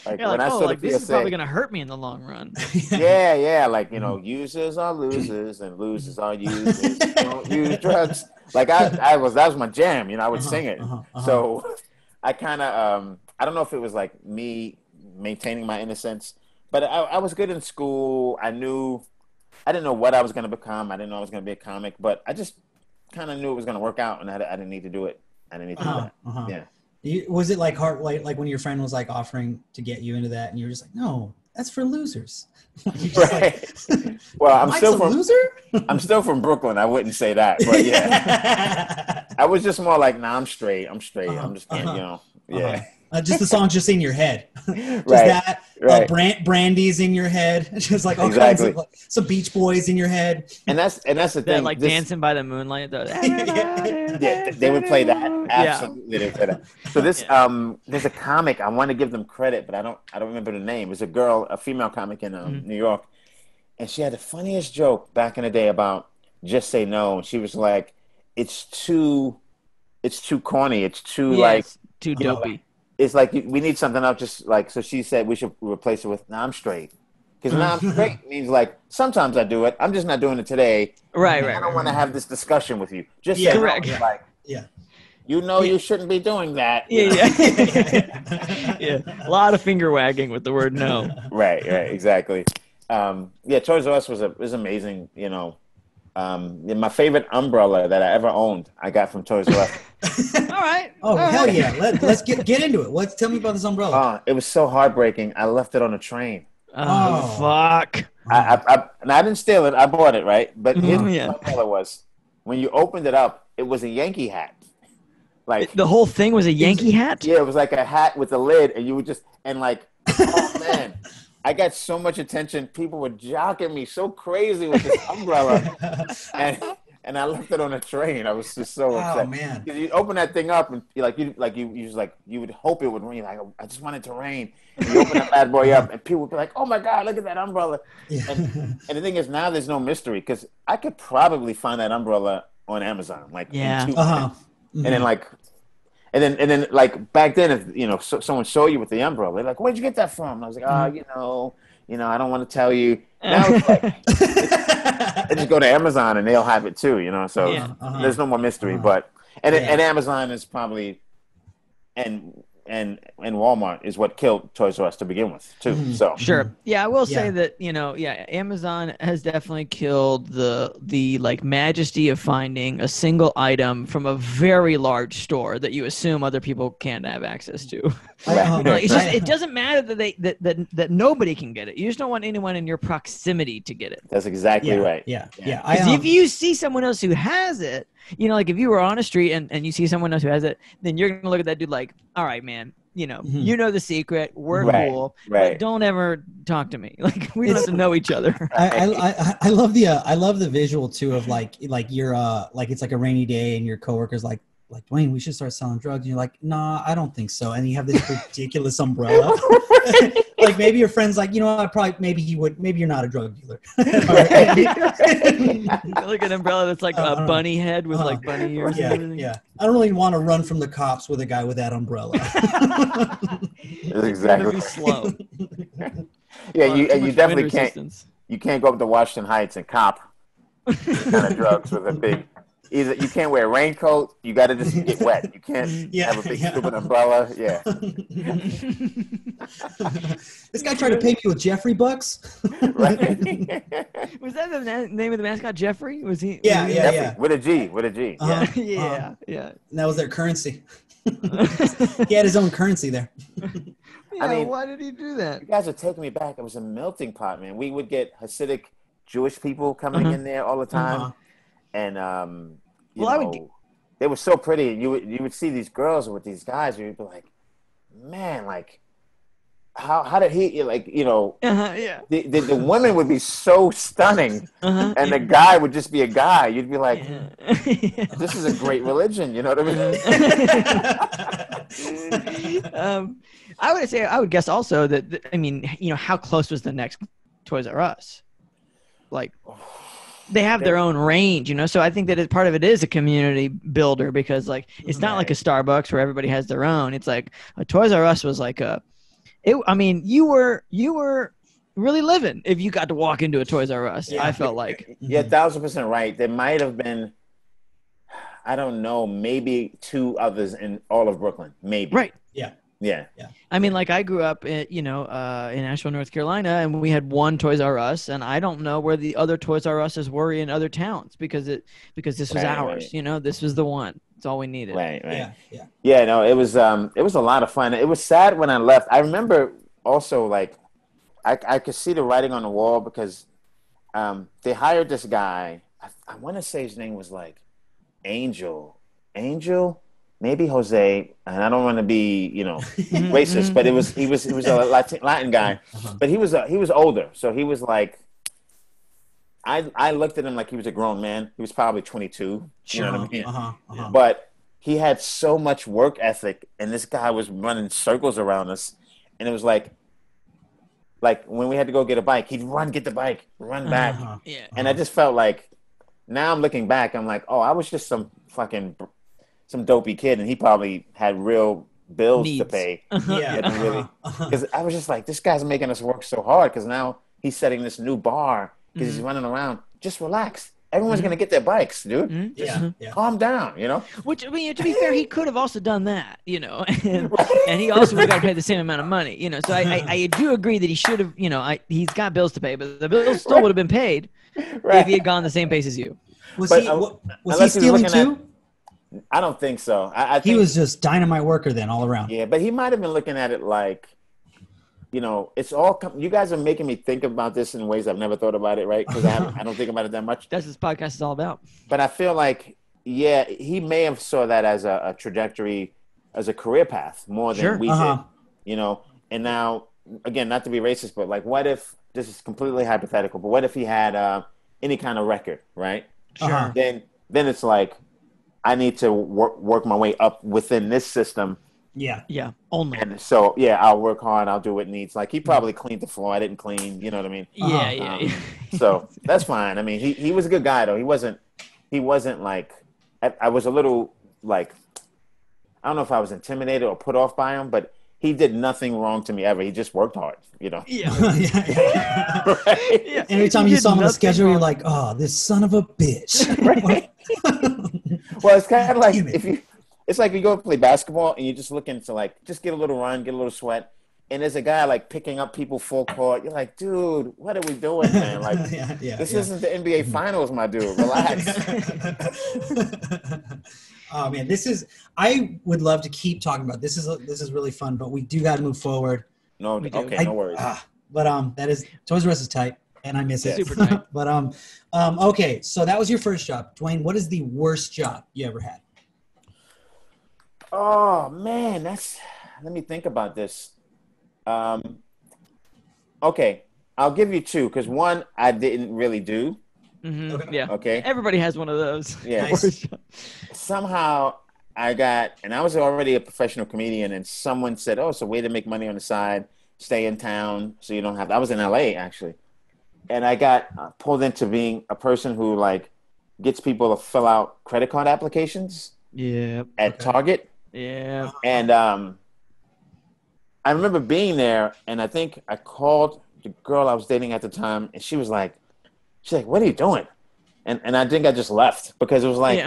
when I saw the PSA, this is probably gonna hurt me in the long run. Yeah, like users are losers and losers are users. Don't use drugs. Like that was my jam. I would sing it. So I kind of I don't know if it was like me maintaining my innocence, but I was good in school. I didn't know what I was going to become. I didn't know I was going to be a comic, but I just kind of knew it was going to work out, and I didn't need to do it. I didn't need to do that. Yeah. Was it like hard, like when your friend was like offering to get you into that, and you were just like, no, that's for losers. Right. Well, I'm still from Brooklyn. I wouldn't say that, but yeah. I was just more like, nah, I'm straight. I'm just kidding, yeah. Just the song's just in your head. Just right. Brandy's in your head. Just like all kinds of some Beach Boys in your head. And that's the thing. Like Dancing by the Moonlight. Yeah, they would play that. Absolutely, they would play that. So this there's a comic. I want to give them credit, but I don't remember the name. It was a female comic in New York, and she had the funniest joke back in the day about just say no. And she was like, it's too corny. It's too too dopey. It's like we need something else. Just like, so she said we should replace it with "Nah, I'm straight," because "Nah, I'm straight" means like sometimes I do it. I'm just not doing it today. Right. I don't want to have this discussion with you. Just correct. Like, you shouldn't be doing that. Yeah. A lot of finger wagging with the word no. Right. Exactly. Toys R Us was amazing. My favorite umbrella that I ever owned, I got from Toys R Us. All right. Oh, hell yeah. Let's get into it. Tell me about this umbrella. It was so heartbreaking. I left it on a train. Oh, fuck. I didn't steal it. I bought it, right? But here's what the umbrella was. When you opened it up, it was a Yankee hat. Like the whole thing was a Yankee hat? Yeah, it was like a hat with a lid, and you would just, and like, oh, man. I got so much attention. People were jocking me so crazy with this umbrella, and I left it on a train. I was just so upset. Oh man! Because you open that thing up and you would hope it would rain. Like, I just want it to rain. And you open that bad boy up, and people would be like, "Oh my God, look at that umbrella!" Yeah. And the thing is, now there's no mystery because I could probably find that umbrella on Amazon, like in 2 minutes. And then And then, like back then, if someone showed you with the umbrella, they're like, "Where'd you get that from?" And I was like, "Oh, I don't want to tell you." Now it's like, they just go to Amazon and they'll have it too, So there's no more mystery. But and Amazon is probably and Walmart is what killed Toys R Us to begin with too. So sure, I will say that Amazon has definitely killed the like majesty of finding a single item from a very large store that you assume other people can't have access to. It doesn't matter that nobody can get it. You just don't want anyone in your proximity to get it. That's exactly right. Because if you see someone else who has it, like if you were on a street and you see someone else who has it, then you're going to look at that dude like, all right, man, you know the secret. We're cool. Right. But don't ever talk to me. Like we don't have to know each other. I love the visual too of like you're like it's like a rainy day and your coworker's like Dwayne, we should start selling drugs. And you're like, nah, I don't think so. And you have this ridiculous umbrella. Like maybe your friend's like, maybe you're not a drug dealer. Like an umbrella that's like a bunny head with like bunny ears and everything. Yeah. I don't really want to run from the cops with a guy with that umbrella. That's exactly. It's slow. You definitely can't. You can't go up to Washington Heights and cop kind of drugs with a big. Either you can't wear a raincoat, you got to just get wet. You can't have a big stupid umbrella. Yeah. This guy tried to pay me with Jeffrey bucks. Right. Was that the name of the mascot, Jeffrey? Was he? Yeah. With a G. Yeah. And that was their currency. He had his own currency there. Yeah, I mean, why did he do that? You guys are taking me back. It was a melting pot, man. We would get Hasidic Jewish people coming in there all the time, and they were so pretty. And you would see these girls with these guys, and you'd be like, man, like. How did he the women would be so stunning and the guy would just be a guy. You'd be like, this is a great religion, you know what I mean? I would guess also that how close was the next Toys R Us? Like they have their own range, so I think that part of it is a community builder because like it's not like a Starbucks where everybody has their own. It's like a Toys R Us was like you were really living if you got to walk into a Toys R Us. Yeah. I felt like 1,000% right. There might have been, I don't know, maybe 2 others in all of Brooklyn, maybe. Right. Yeah. I mean, like I grew up, in Asheville, North Carolina, and we had one Toys R Us, and I don't know where the other Toys R Us's were in other towns because this was ours. Right. This was the one. It's all we needed. Right. Yeah. No, it was a lot of fun. It was sad when I left. I remember also like I could see the writing on the wall because they hired this guy. I want to say his name was like Angel, maybe Jose. And I don't want to be racist, but he was a Latin guy, but he was older, so he was like. I looked at him like he was a grown man. He was probably 22. You know what I mean? But he had so much work ethic, and this guy was running circles around us. And it was like when we had to go get a bike, he'd get the bike, run back. And I just felt like, now I'm looking back, I'm like, oh, I was just some dopey kid, and he probably had real bills to pay. Because I was just like, this guy's making us work so hard because now he's setting this new bar. Because he's running around. Just relax. Everyone's going to get their bikes, dude. Calm down, Which, to be fair, he could have also done that, and he also would have got paid the same amount of money, So I do agree that he should have, he's got bills to pay, but the bills still would have been paid if he had gone the same pace as you. Was he stealing too? I don't think so. I think he was just dynamite worker then all around. Yeah, but he might have been looking at it like, it's all. You guys are making me think about this in ways I've never thought about it, right? Because I don't think about it that much. That's what this podcast is all about. But I feel like, he may have saw that as a trajectory, as a career path more than we did, And now, again, not to be racist, but like, what if this is completely hypothetical? But what if he had any kind of record, right? Sure. Then it's like, I need to work my way up within this system. Yeah. Only. And so, I'll work hard. I'll do what needs. Like he probably cleaned the floor. I didn't clean. You know what I mean? Yeah. So that's fine. I mean, he was a good guy though. He wasn't like. I was a little like. I don't know if I was intimidated or put off by him, but he did nothing wrong to me ever. He just worked hard. Yeah. Right? Yeah. Every time you saw him on the schedule, you're like, "Oh, this son of a bitch." Right? Well, it's kind of like It's like you go play basketball and you're just looking to like just get a little run, get a little sweat, and there's a guy like picking up people full court. You're like, dude, what are we doing, man? Like, this isn't the NBA Finals, my dude. Relax. Oh man, I would love to keep talking about this. This is really fun, but we do got to move forward. No, okay, no worries. But that is Toys R Us is tight, and I miss it. Super tight. But okay, so that was your first job, Dwayne. What is the worst job you ever had? Oh man, let me think about this. Okay, I'll give you 2 because one I didn't really do. Mm-hmm. Okay. Yeah. Okay. Everybody has one of those. Yeah. Nice. Somehow I was already a professional comedian, and someone said, "Oh, it's a way to make money on the side. Stay in town, so you don't have." I was in LA actually, and I got pulled into being a person who like gets people to fill out credit card applications. Yeah. At Target. Yeah. And I remember being there, and I think I called the girl I was dating at the time, and she's like, "What are you doing?" And I think I just left because it was like,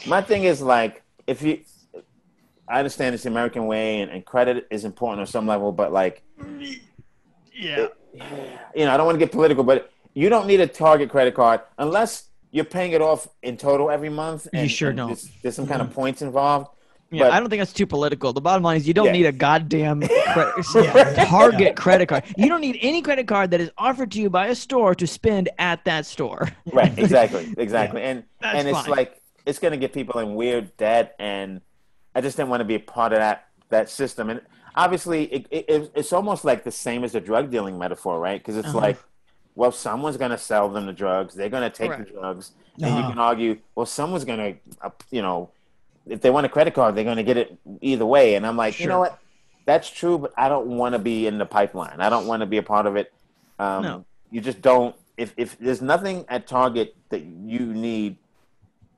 my thing is like, I understand it's the American way, and credit is important on some level, but like, I don't want to get political, but you don't need a Target credit card unless you're paying it off in total every month. And, you sure don't. There's some kind of points involved. Yeah, I don't think that's too political. The bottom line is you don't need a goddamn Target credit card. You don't need any credit card that is offered to you by a store to spend at that store. Right, exactly. Yeah. And it's like, it's going to get people in weird debt, and I just didn't want to be a part of that system. And obviously, it's almost like the same as the drug dealing metaphor, right? Because it's like, well, someone's going to sell them the drugs. They're going to take the drugs. And you can argue, well, someone's going to, if they want a credit card, they're going to get it either way. And I'm like, you know what? That's true, but I don't want to be in the pipeline. I don't want to be a part of it. No. You just don't. If there's nothing at Target that you need,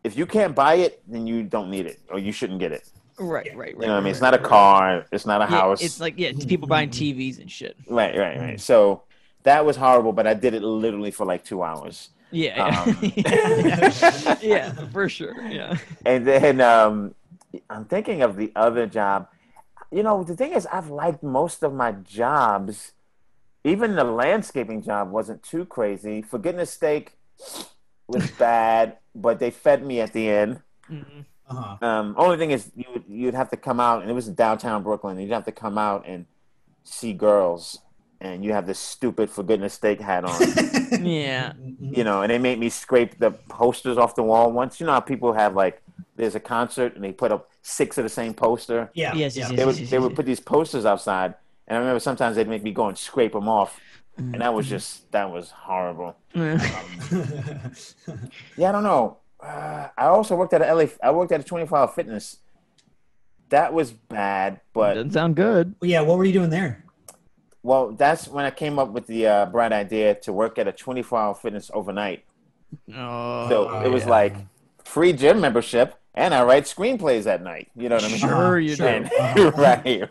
if you can't buy it, then you don't need it, or you shouldn't get it. Right. You know what I mean? It's not a car. It's not a house. It's like, it's people buying TVs and shit. Right. So that was horrible, but I did it literally for like 2 hours. Yeah, for sure. Yeah. And then I'm thinking of the other job. The thing is, I've liked most of my jobs. Even the landscaping job wasn't too crazy. For goodness sake, was bad, but they fed me at the end. Only thing is, you'd have to come out, and it was in downtown Brooklyn. You'd have to come out and see girls. And you have this stupid for goodness sake hat on. Yeah. And they made me scrape the posters off the wall once. You know how people have, like, there's a concert and they put up 6 of the same poster? Yeah. Yes. They would put these posters outside. And I remember sometimes they'd make me go and scrape them off. And that was horrible. I don't know. I also worked at I worked at a 24-hour fitness. That was bad, but. Doesn't sound good. Yeah. What were you doing there? Well, that's when I came up with the bright idea to work at a 24-hour fitness overnight. So it was like free gym membership, and I write screenplays at night. You know what I mean? Sure you do. Right.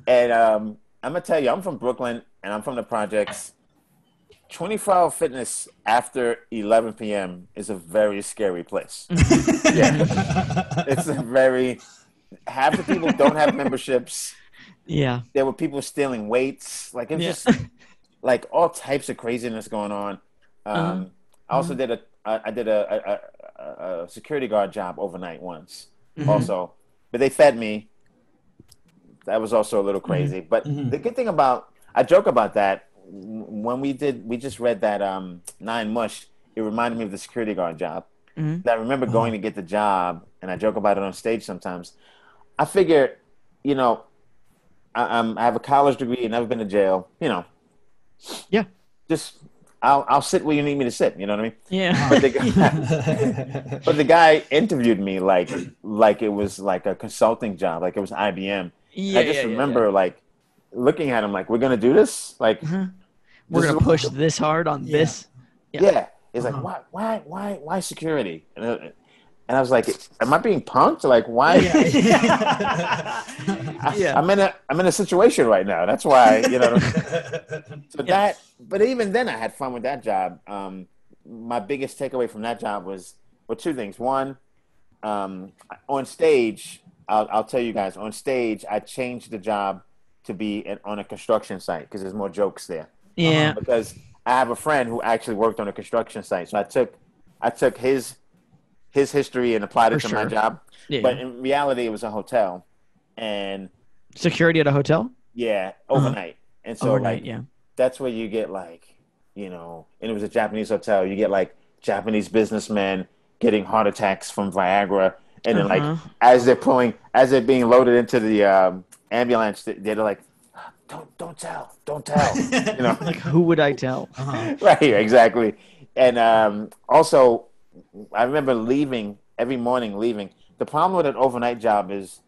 And I'm going to tell you, I'm from Brooklyn, and I'm from the projects. 24-hour fitness after 11 p.m. is a very scary place. It's half the people don't have memberships. Yeah. There were people stealing weights. Like, it was just like all types of craziness going on. I also did a security guard job overnight once also, but they fed me. That was also a little crazy. But the good thing I joke about that when we just read that 9 Mush, it reminded me of the security guard job. I remember going to get the job, and I joke about it on stage sometimes. I figure, I have a college degree and never been to jail. Yeah. Just I'll sit where you need me to sit. You know what I mean? Yeah. But the guy interviewed me like it was like a consulting job, like it was IBM. I just remember like looking at him like, we're gonna do this, like we're gonna push this hard on this. Yeah. It's like why security? And I was like, am I being punked? Like, why? I'm in a situation right now. That's why, but even then I had fun with that job. My biggest takeaway from that job was 2 things. One, on stage, I'll tell you guys, on stage, I changed the job to be on a construction site because there's more jokes there. Yeah. Because I have a friend who actually worked on a construction site. So I took his history and applied it to my job. Yeah. But in reality, it was a hotel. And security at a hotel? Yeah, overnight. And so that's where you get like, and it was a Japanese hotel. You get like Japanese businessmen getting heart attacks from Viagra. And then like as they're being loaded into the ambulance, they're like, don't tell. Like, who would I tell? Right, exactly. And also, I remember every morning leaving. The problem with an overnight job is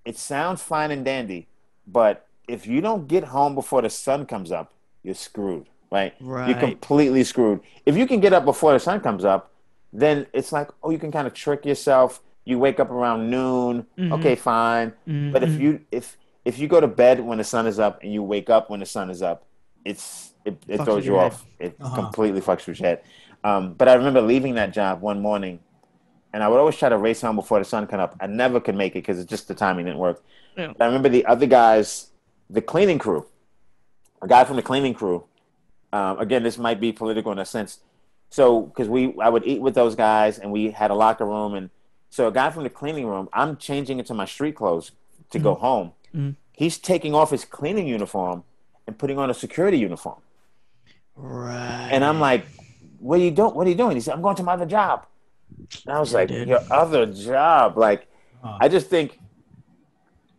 it sounds fine and dandy, but if you don't get home before the sun comes up, you're screwed, right? You're completely screwed. If you can get up before the sun comes up, then it's like, you can kind of trick yourself. You wake up around noon, okay, fine. But if you go to bed when the sun is up and you wake up when the sun is up, it throws you off. It completely fucks with your head. But I remember leaving that job one morning, and I would always try to race home before the sun came up. I never could make it because it's just the timing didn't work. Yeah. But I remember the other guys, the cleaning crew, a guy from the cleaning crew. Again, this might be political in a sense. So, because I would eat with those guys, and we had a locker room, and So a guy from the cleaning room, I'm changing into my street clothes to go home. He's taking off his cleaning uniform and putting on a security uniform. Right. And I'm like, what are you doing? He said, I'm going to my other job. And I was like, dude. Your other job? Like, I just think,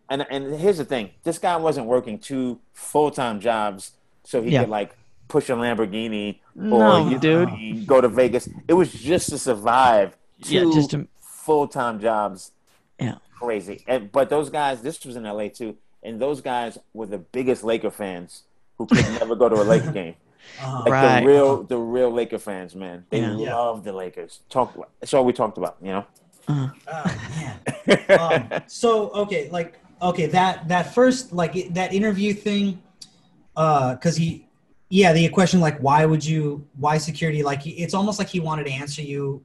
and here's the thing. This guy wasn't working 2 full-time jobs so he could, like, push a Lamborghini or go to Vegas. It was just to survive 2 full-time jobs. Yeah. Crazy. But those guys, this was in LA too, and those guys were the biggest Laker fans who could never go to a Laker game. Like the real Laker fans, man. They love the Lakers. That's all we talked about, you know? Oh, man. So, that first, like, that interview thing, because the question, like, why security? Like, it's almost like he wanted to answer you.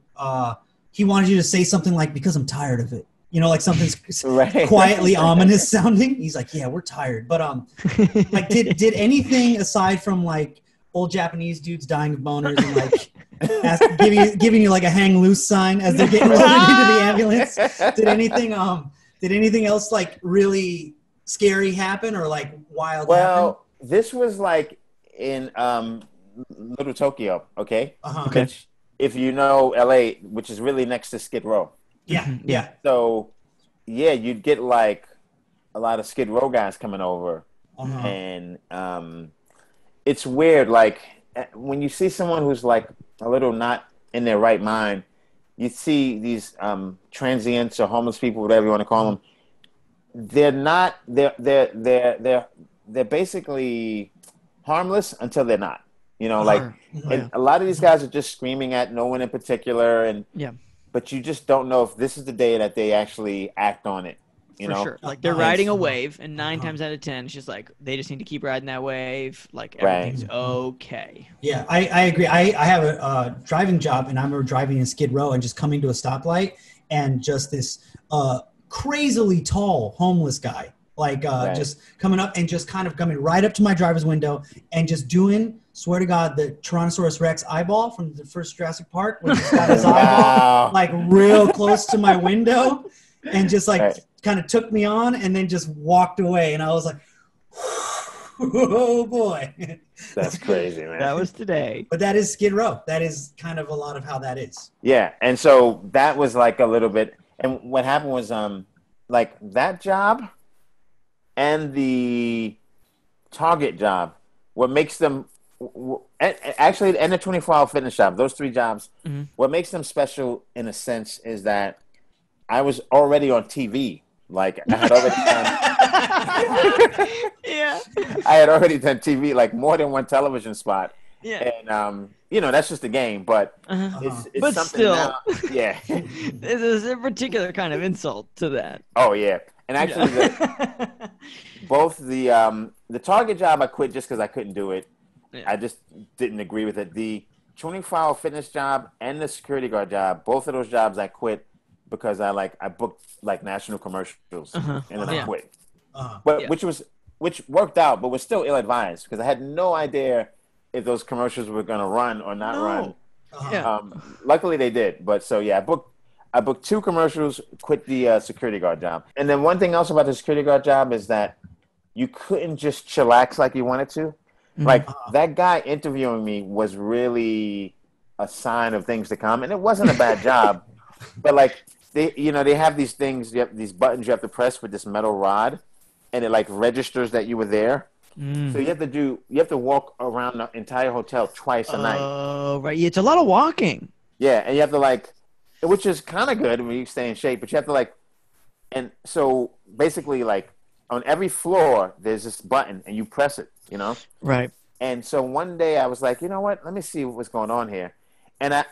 He wanted you to say something like, because I'm tired of it. You know, like something's quietly ominous sounding. He's like, yeah, we're tired. But like, did anything aside from like old Japanese dudes dying of boners and like giving you like a hang loose sign as they're getting loaded into the ambulance? Did anything else like really scary happen or like wild? Well, this was like in Little Tokyo, okay? Okay. If you know LA, which is really next to Skid Row. Yeah. So, you'd get like a lot of Skid Row guys coming over, and it's weird. Like when you see someone who's like a little not in their right mind, you see these transients or homeless people, whatever you want to call them. They're not. They're basically harmless until they're not. You know, and a lot of these guys are just screaming at no one in particular, and but you just don't know if this is the day that they actually act on it. You know, sure. Like they're riding a wave, and 9 times out of 10, it's just like they just need to keep riding that wave. Like everything's okay. Yeah, I agree. I have a driving job, and I remember driving in Skid Row and just coming to a stoplight, and just this crazily tall homeless guy, like just coming up and just kind of coming right up to my driver's window and just doing. Swear to God, the Tyrannosaurus Rex eyeball from the first Jurassic Park, where he's got his eyeball like real close to my window, and just like kind of took me on, and then just walked away, and I was like, "Oh boy, that's crazy, man." That was today, but that is Skid Row. That is kind of a lot of how that is. Yeah, and so that was like a little bit. And what happened was, like that job and the Target job, what makes them. Actually, and the 24-hour fitness job, those 3 jobs, what makes them special in a sense is that I was already on TV. Like I had already done TV, like more than one television spot. Yeah. And that's just a game, but it's but something still, now. Yeah. There's a particular kind of insult to that. Oh yeah, and actually, both the Target job I quit just because I couldn't do it. I just didn't agree with it. The 24-hour fitness job and the security guard job, both of those jobs I quit because I booked like national commercials and then I quit. But which worked out, but was still ill-advised because I had no idea if those commercials were going to run or not run. Luckily they did. But so I booked 2 commercials, quit the security guard job. And then one thing else about the security guard job is that you couldn't just chillax like you wanted to. Like that guy interviewing me was really a sign of things to come, and it wasn't a bad job. But like they have these things, these buttons you have to press with this metal rod, and it like registers that you were there. So you have to walk around the entire hotel twice a night. Oh, right. It's a lot of walking. Yeah, and you have to which is kind of good when you stay in shape, but you have to and so basically like on every floor there's this button, and you press it. You know? Right. And so one day I was like, you know what? Let me see what's going on here. And I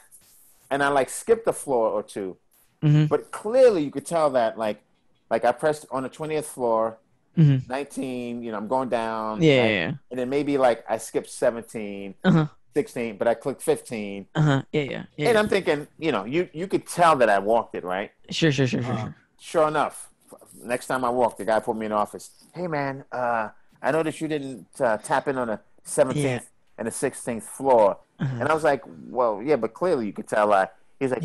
like skipped a floor or 2. But clearly you could tell that like I pressed on the 20th floor, 19, I'm going down. Yeah. And then maybe like I skipped 17, 16, but I clicked 15. Yeah. And I'm thinking, you could tell that I walked it, right? Sure. Sure enough, next time I walked, the guy put me in the office. Hey man, I noticed you didn't tap in on the 17th and the 16th floor. And I was like, well, yeah, but clearly you could tell. He's like,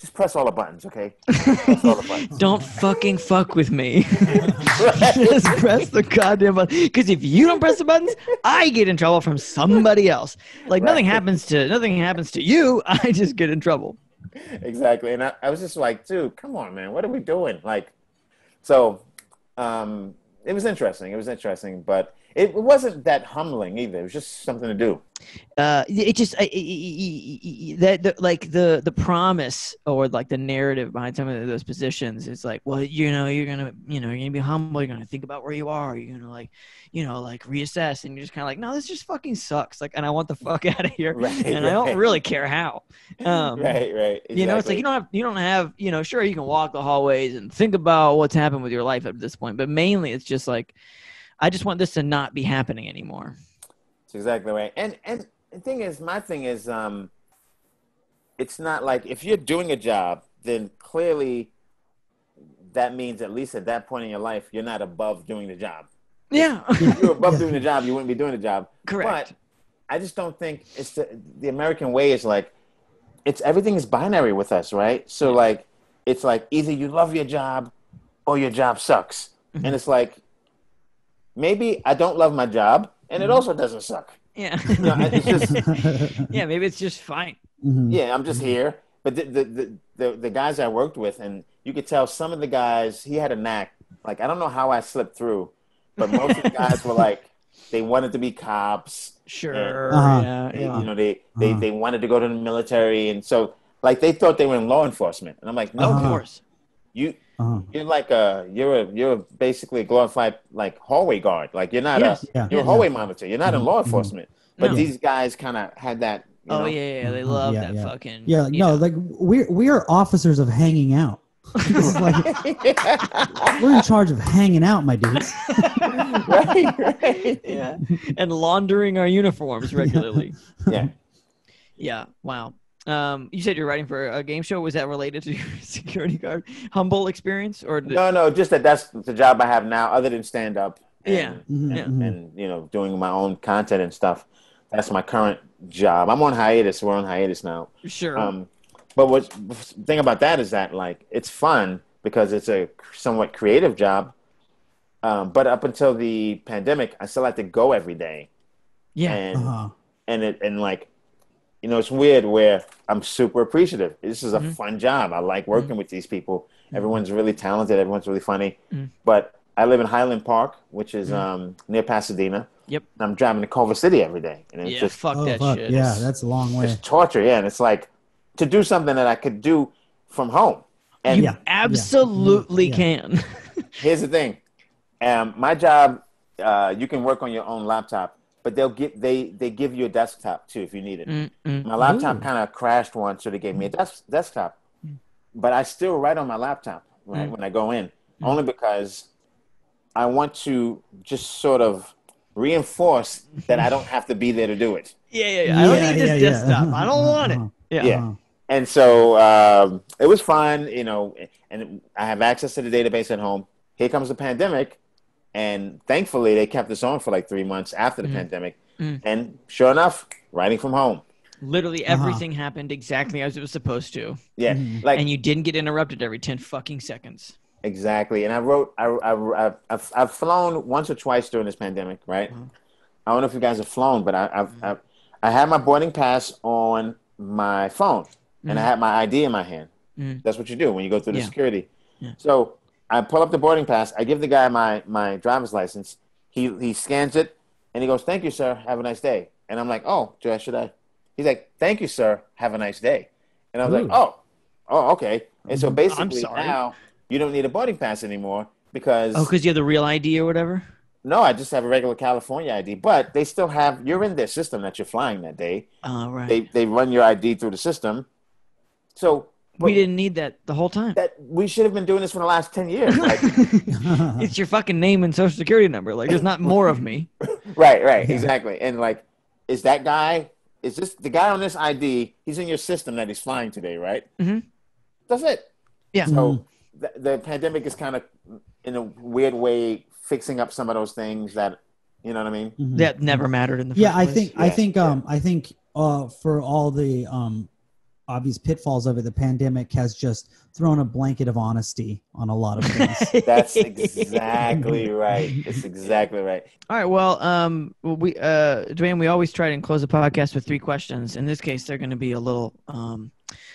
just press all the buttons, okay? Press all the buttons. Don't fucking fuck with me. Just press the goddamn button. Because if you don't press the buttons, I get in trouble from somebody else. Like nothing happens to you. I just get in trouble. Exactly. And I was just like, dude, come on, man. What are we doing? Like, so it was interesting. It was interesting, but it wasn't that humbling either. It was just something to do. It just the promise or like the narrative behind some of those positions is like, well, you're gonna be humble. You're gonna think about where you are. You're gonna like reassess, and you're just kind of like, no, this just fucking sucks. Like, and I want the fuck out of here, and I don't really care how. Right. Exactly. It's like you don't have sure you can walk the hallways and think about what's happened with your life at this point, but mainly it's just like, I just want this to not be happening anymore. That's exactly right. And the thing is, my thing is, it's not like if you're doing a job, then clearly that means at least at that point in your life, you're not above doing the job. Yeah. If you're above doing the job, you wouldn't be doing the job. Correct. But I just don't think it's the American way is like, everything is binary with us, right? So like, it's like either you love your job or your job sucks. Mm-hmm. And it's like, maybe I don't love my job and it also doesn't suck. Yeah. It's just, yeah, maybe it's just fine. Mm-hmm. Yeah, I'm just here. But the guys I worked with, and you could tell some of the guys, he had a knack. Like, I don't know how I slipped through, but most of the guys were like, they wanted to be cops. Sure. And, they wanted to go to the military. And so, like, they thought they were in law enforcement. And I'm like, no, of course. You're like you're basically a glorified like hallway guard. Like you're not you're a hallway monitor. You're not in law enforcement. But these guys kind of had that. They love that fucking. Yeah, like we are officers of hanging out. We're in charge of hanging out, my dudes. right. Yeah, and laundering our uniforms regularly. Yeah. Wow. You said you're writing for a game show. Was that related to your security guard humble experience, or no? Just that's the job I have now, other than stand up. And doing my own content and stuff. That's my current job. I'm on hiatus. We're on hiatus now. Sure. But the thing about that is that like it's fun because it's a somewhat creative job. But up until the pandemic, I still had to go every day. Yeah. And like. It's weird where I'm super appreciative. This is a fun job. I like working with these people. Everyone's really talented. Everyone's really funny. But I live in Highland Park, which is near Pasadena. Yep. And I'm driving to Culver City every day. And it's just fuck that shit. Yeah, that's a long way. It's torture, and it's like to do something that I could do from home. And you absolutely can. Here's the thing. My job, you can work on your own laptop. But they give you a desktop too if you need it. My laptop kind of crashed once, so they gave me a desktop. But I still write on my laptop when I go in, only because I want to just sort of reinforce that I don't have to be there to do it. Yeah. I don't need this desktop. I don't want it. Yeah. And so it was fun, and I have access to the database at home. Here comes the pandemic. And thankfully, they kept us on for like 3 months after the pandemic. And sure enough, writing from home. Literally everything happened exactly as it was supposed to. Yeah. And you didn't get interrupted every 10 fucking seconds. Exactly. And I've flown once or twice during this pandemic, right? I don't know if you guys have flown, but I had my boarding pass on my phone. And I had my ID in my hand. That's what you do when you go through the security. Yeah. So I pull up the boarding pass. I give the guy my driver's license. He scans it, and he goes, "Thank you, sir. Have a nice day." And I'm like, "Oh, should I?" He's like, "Thank you, sir. Have a nice day." And I was like, "Oh, okay." And so basically now you don't need a boarding pass anymore because because you have the real ID or whatever. No, I just have a regular California ID, but they still have you're in their system that you're flying that day. Oh, right. They run your ID through the system, so. We didn't need that the whole time. That we should have been doing this for the last 10 years. Like, it's your fucking name and social security number. Like, there's not more of me. Right, exactly. And like, is this the guy on this ID? He's in your system that he's flying today, right? That's it. Yeah. So the pandemic is kind of, in a weird way, fixing up some of those things that, you know what I mean? That never mattered in the first place. I think for all the obvious pitfalls of it, the pandemic has just thrown a blanket of honesty on a lot of things. That's exactly right. It's exactly right. All right. Well, Dwayne, we always try to close the podcast with 3 questions. In this case, they're going to be a little.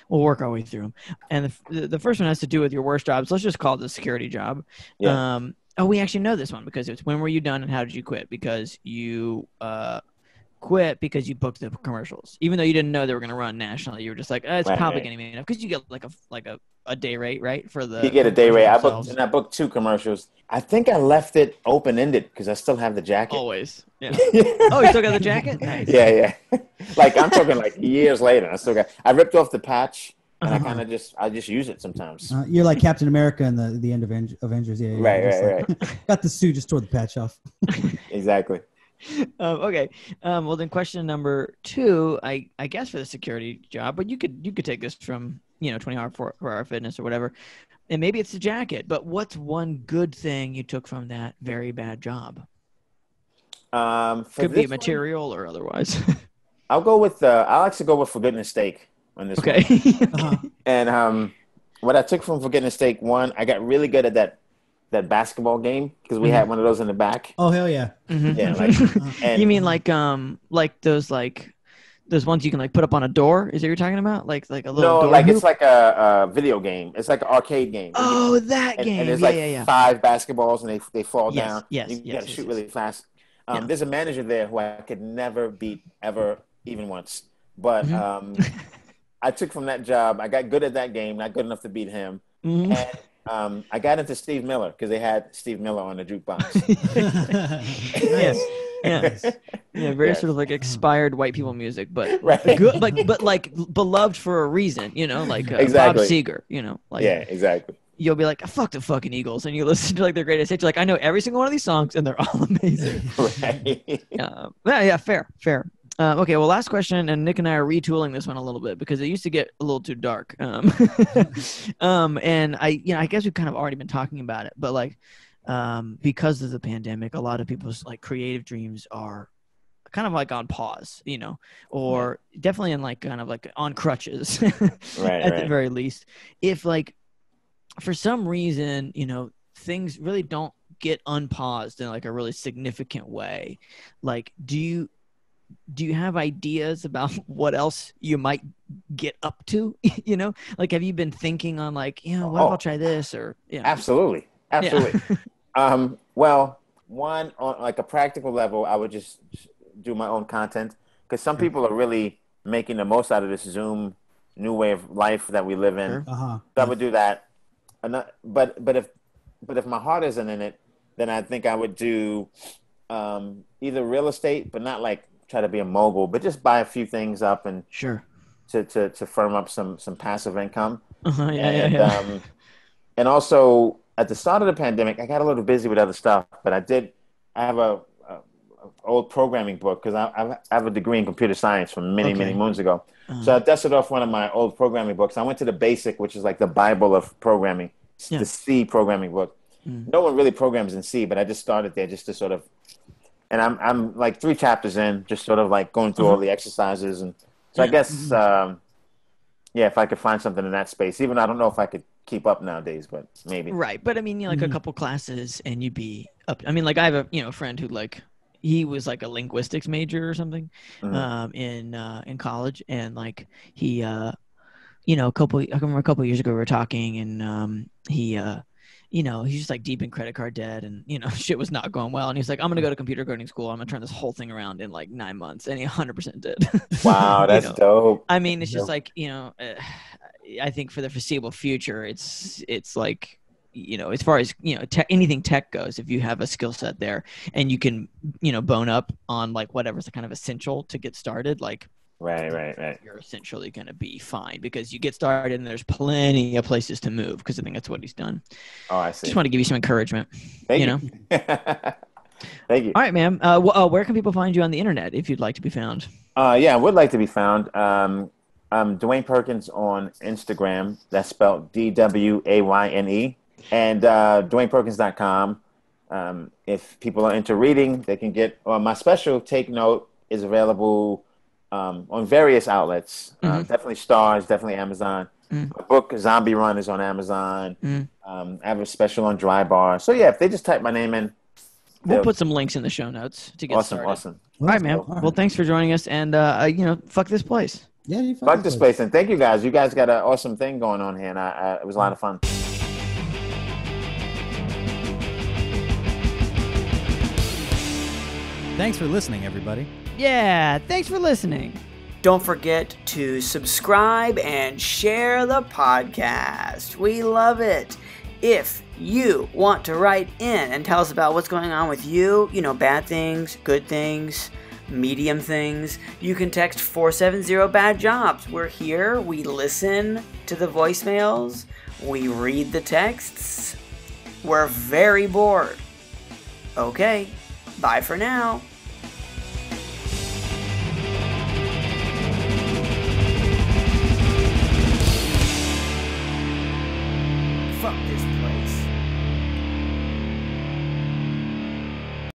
We'll work our way through them. And the first one has to do with your worst jobs. Let's just call it the security job. Yeah. We actually know this one because it's when were you done and how did you quit? Because you quit because you booked the commercials, even though you didn't know they were going to run nationally. You were just like, it's probably going to be enough because you get like a day rate, right? For the you get a day rate. I booked 2 commercials. I think I left it open ended because I still have the jacket. Always, yeah. Oh, you still got the jacket? Nice. Yeah. Like I'm talking like years later. I ripped off the patch. And I kind of just use it sometimes. You're like Captain America in the end of Avengers. Yeah. Right. Got the suit, just tore the patch off. Exactly. Okay. Well, then question number 2, I guess for the security job, but you could take this from 24-hour fitness or whatever, and maybe it's the jacket. But what's one good thing you took from that very bad job? Could be material or otherwise. I'll actually go with For Goodness Sake on this one. Okay. And what I took from For Goodness Sake, one, I got really good at that basketball game because we had one of those in the back. Oh hell yeah! Mm-hmm. Yeah, and you mean like those ones you can like put up on a door? Is that what you're talking about? Like a little door hoop? It's like a video game. It's like an arcade game. Oh, that game. And there's 5 basketballs and they fall down. Yes. You got to shoot really fast. There's a manager there who I could never beat ever, even once. But I took from that job. I got good at that game, not good enough to beat him. Mm-hmm. And I got into Steve Miller because they had Steve Miller on the jukebox. Yes. Yeah, very sort of like expired white people music, but right. good, but like beloved for a reason, like exactly. Bob Seger, yeah, exactly. You'll be like, fuck the fucking Eagles, and you listen to like their greatest hits. You're like, I know every single one of these songs, and they're all amazing. Right. Yeah, fair. Okay, well, last question, and Nick and I are retooling this one a little bit because it used to get a little too dark. And I guess we've kind of already been talking about it, but like, because of the pandemic, a lot of people's like creative dreams are kind of like on pause, or definitely in like kind of like on crutches, at the very least. If like, for some reason, things really don't get unpaused in like a really significant way, like, do you have ideas about what else you might get up to? Like, have you been thinking on like, what if I'll try this or Absolutely. Yeah. Well, one, on like a practical level, I would just do my own content because some people are really making the most out of this Zoom new way of life that we live in. So I would do that. But if my heart isn't in it, then I think I would do either real estate, but not like try to be a mogul, but just buy a few things up and to firm up some passive income. And also at the start of the pandemic, I got a little busy with other stuff, but I have a old programming book because I have a degree in computer science from many moons ago. So I dusted off one of my old programming books. I went to the Basic, which is like the Bible of programming, the C programming book. No one really programs in C, but I just started there just to sort of, and I'm like 3 chapters in, just sort of like going through all the exercises. And so I guess, if I could find something in that space, even I don't know if I could keep up nowadays, but maybe. Right. But I mean, like a couple classes and you'd be up. I mean, like I have a friend who like, he was like a linguistics major or something in college. And like he, I remember a couple years ago we were talking and he's just like deep in credit card debt and, shit was not going well. And he's like, I'm going to go to computer coding school. I'm going to turn this whole thing around in like 9 months. And he 100% did. Wow. That's dope. I mean, it's just like, I think for the foreseeable future, it's like, as far as, anything tech goes, if you have a skill set there and you can, bone up on like whatever's kind of essential to get started, like, right. You're essentially going to be fine because you get started and there's plenty of places to move because I think that's what he's done. Oh, I see. Just want to give you some encouragement. Thank you. Thank you. All right, ma'am. Where can people find you on the internet if you'd like to be found? I would like to be found. I'm Dwayne Perkins on Instagram. That's spelled DWAYNE. And DwaynePerkins.com. If people are into reading, they can get my special Take Note is available on various outlets. Definitely Stars, definitely Amazon. My book Zombie Run is on Amazon. I have a special on Dry Bar. So yeah, if they just type my name in, we'll put some links in the show notes to get started. Awesome. All right, man. Well, thanks for joining us, and fuck this place. Yeah, fuck this place, and thank you guys. You guys got an awesome thing going on here, and it was a lot of fun. Thanks for listening, everybody. Yeah, thanks for listening. Don't forget to subscribe and share the podcast. We love it. If you want to write in and tell us about what's going on with you, bad things, good things, medium things, you can text 470-BAD-JOBS. We're here. We listen to the voicemails. We read the texts. We're very bored. Okay, bye for now. Fuck this place.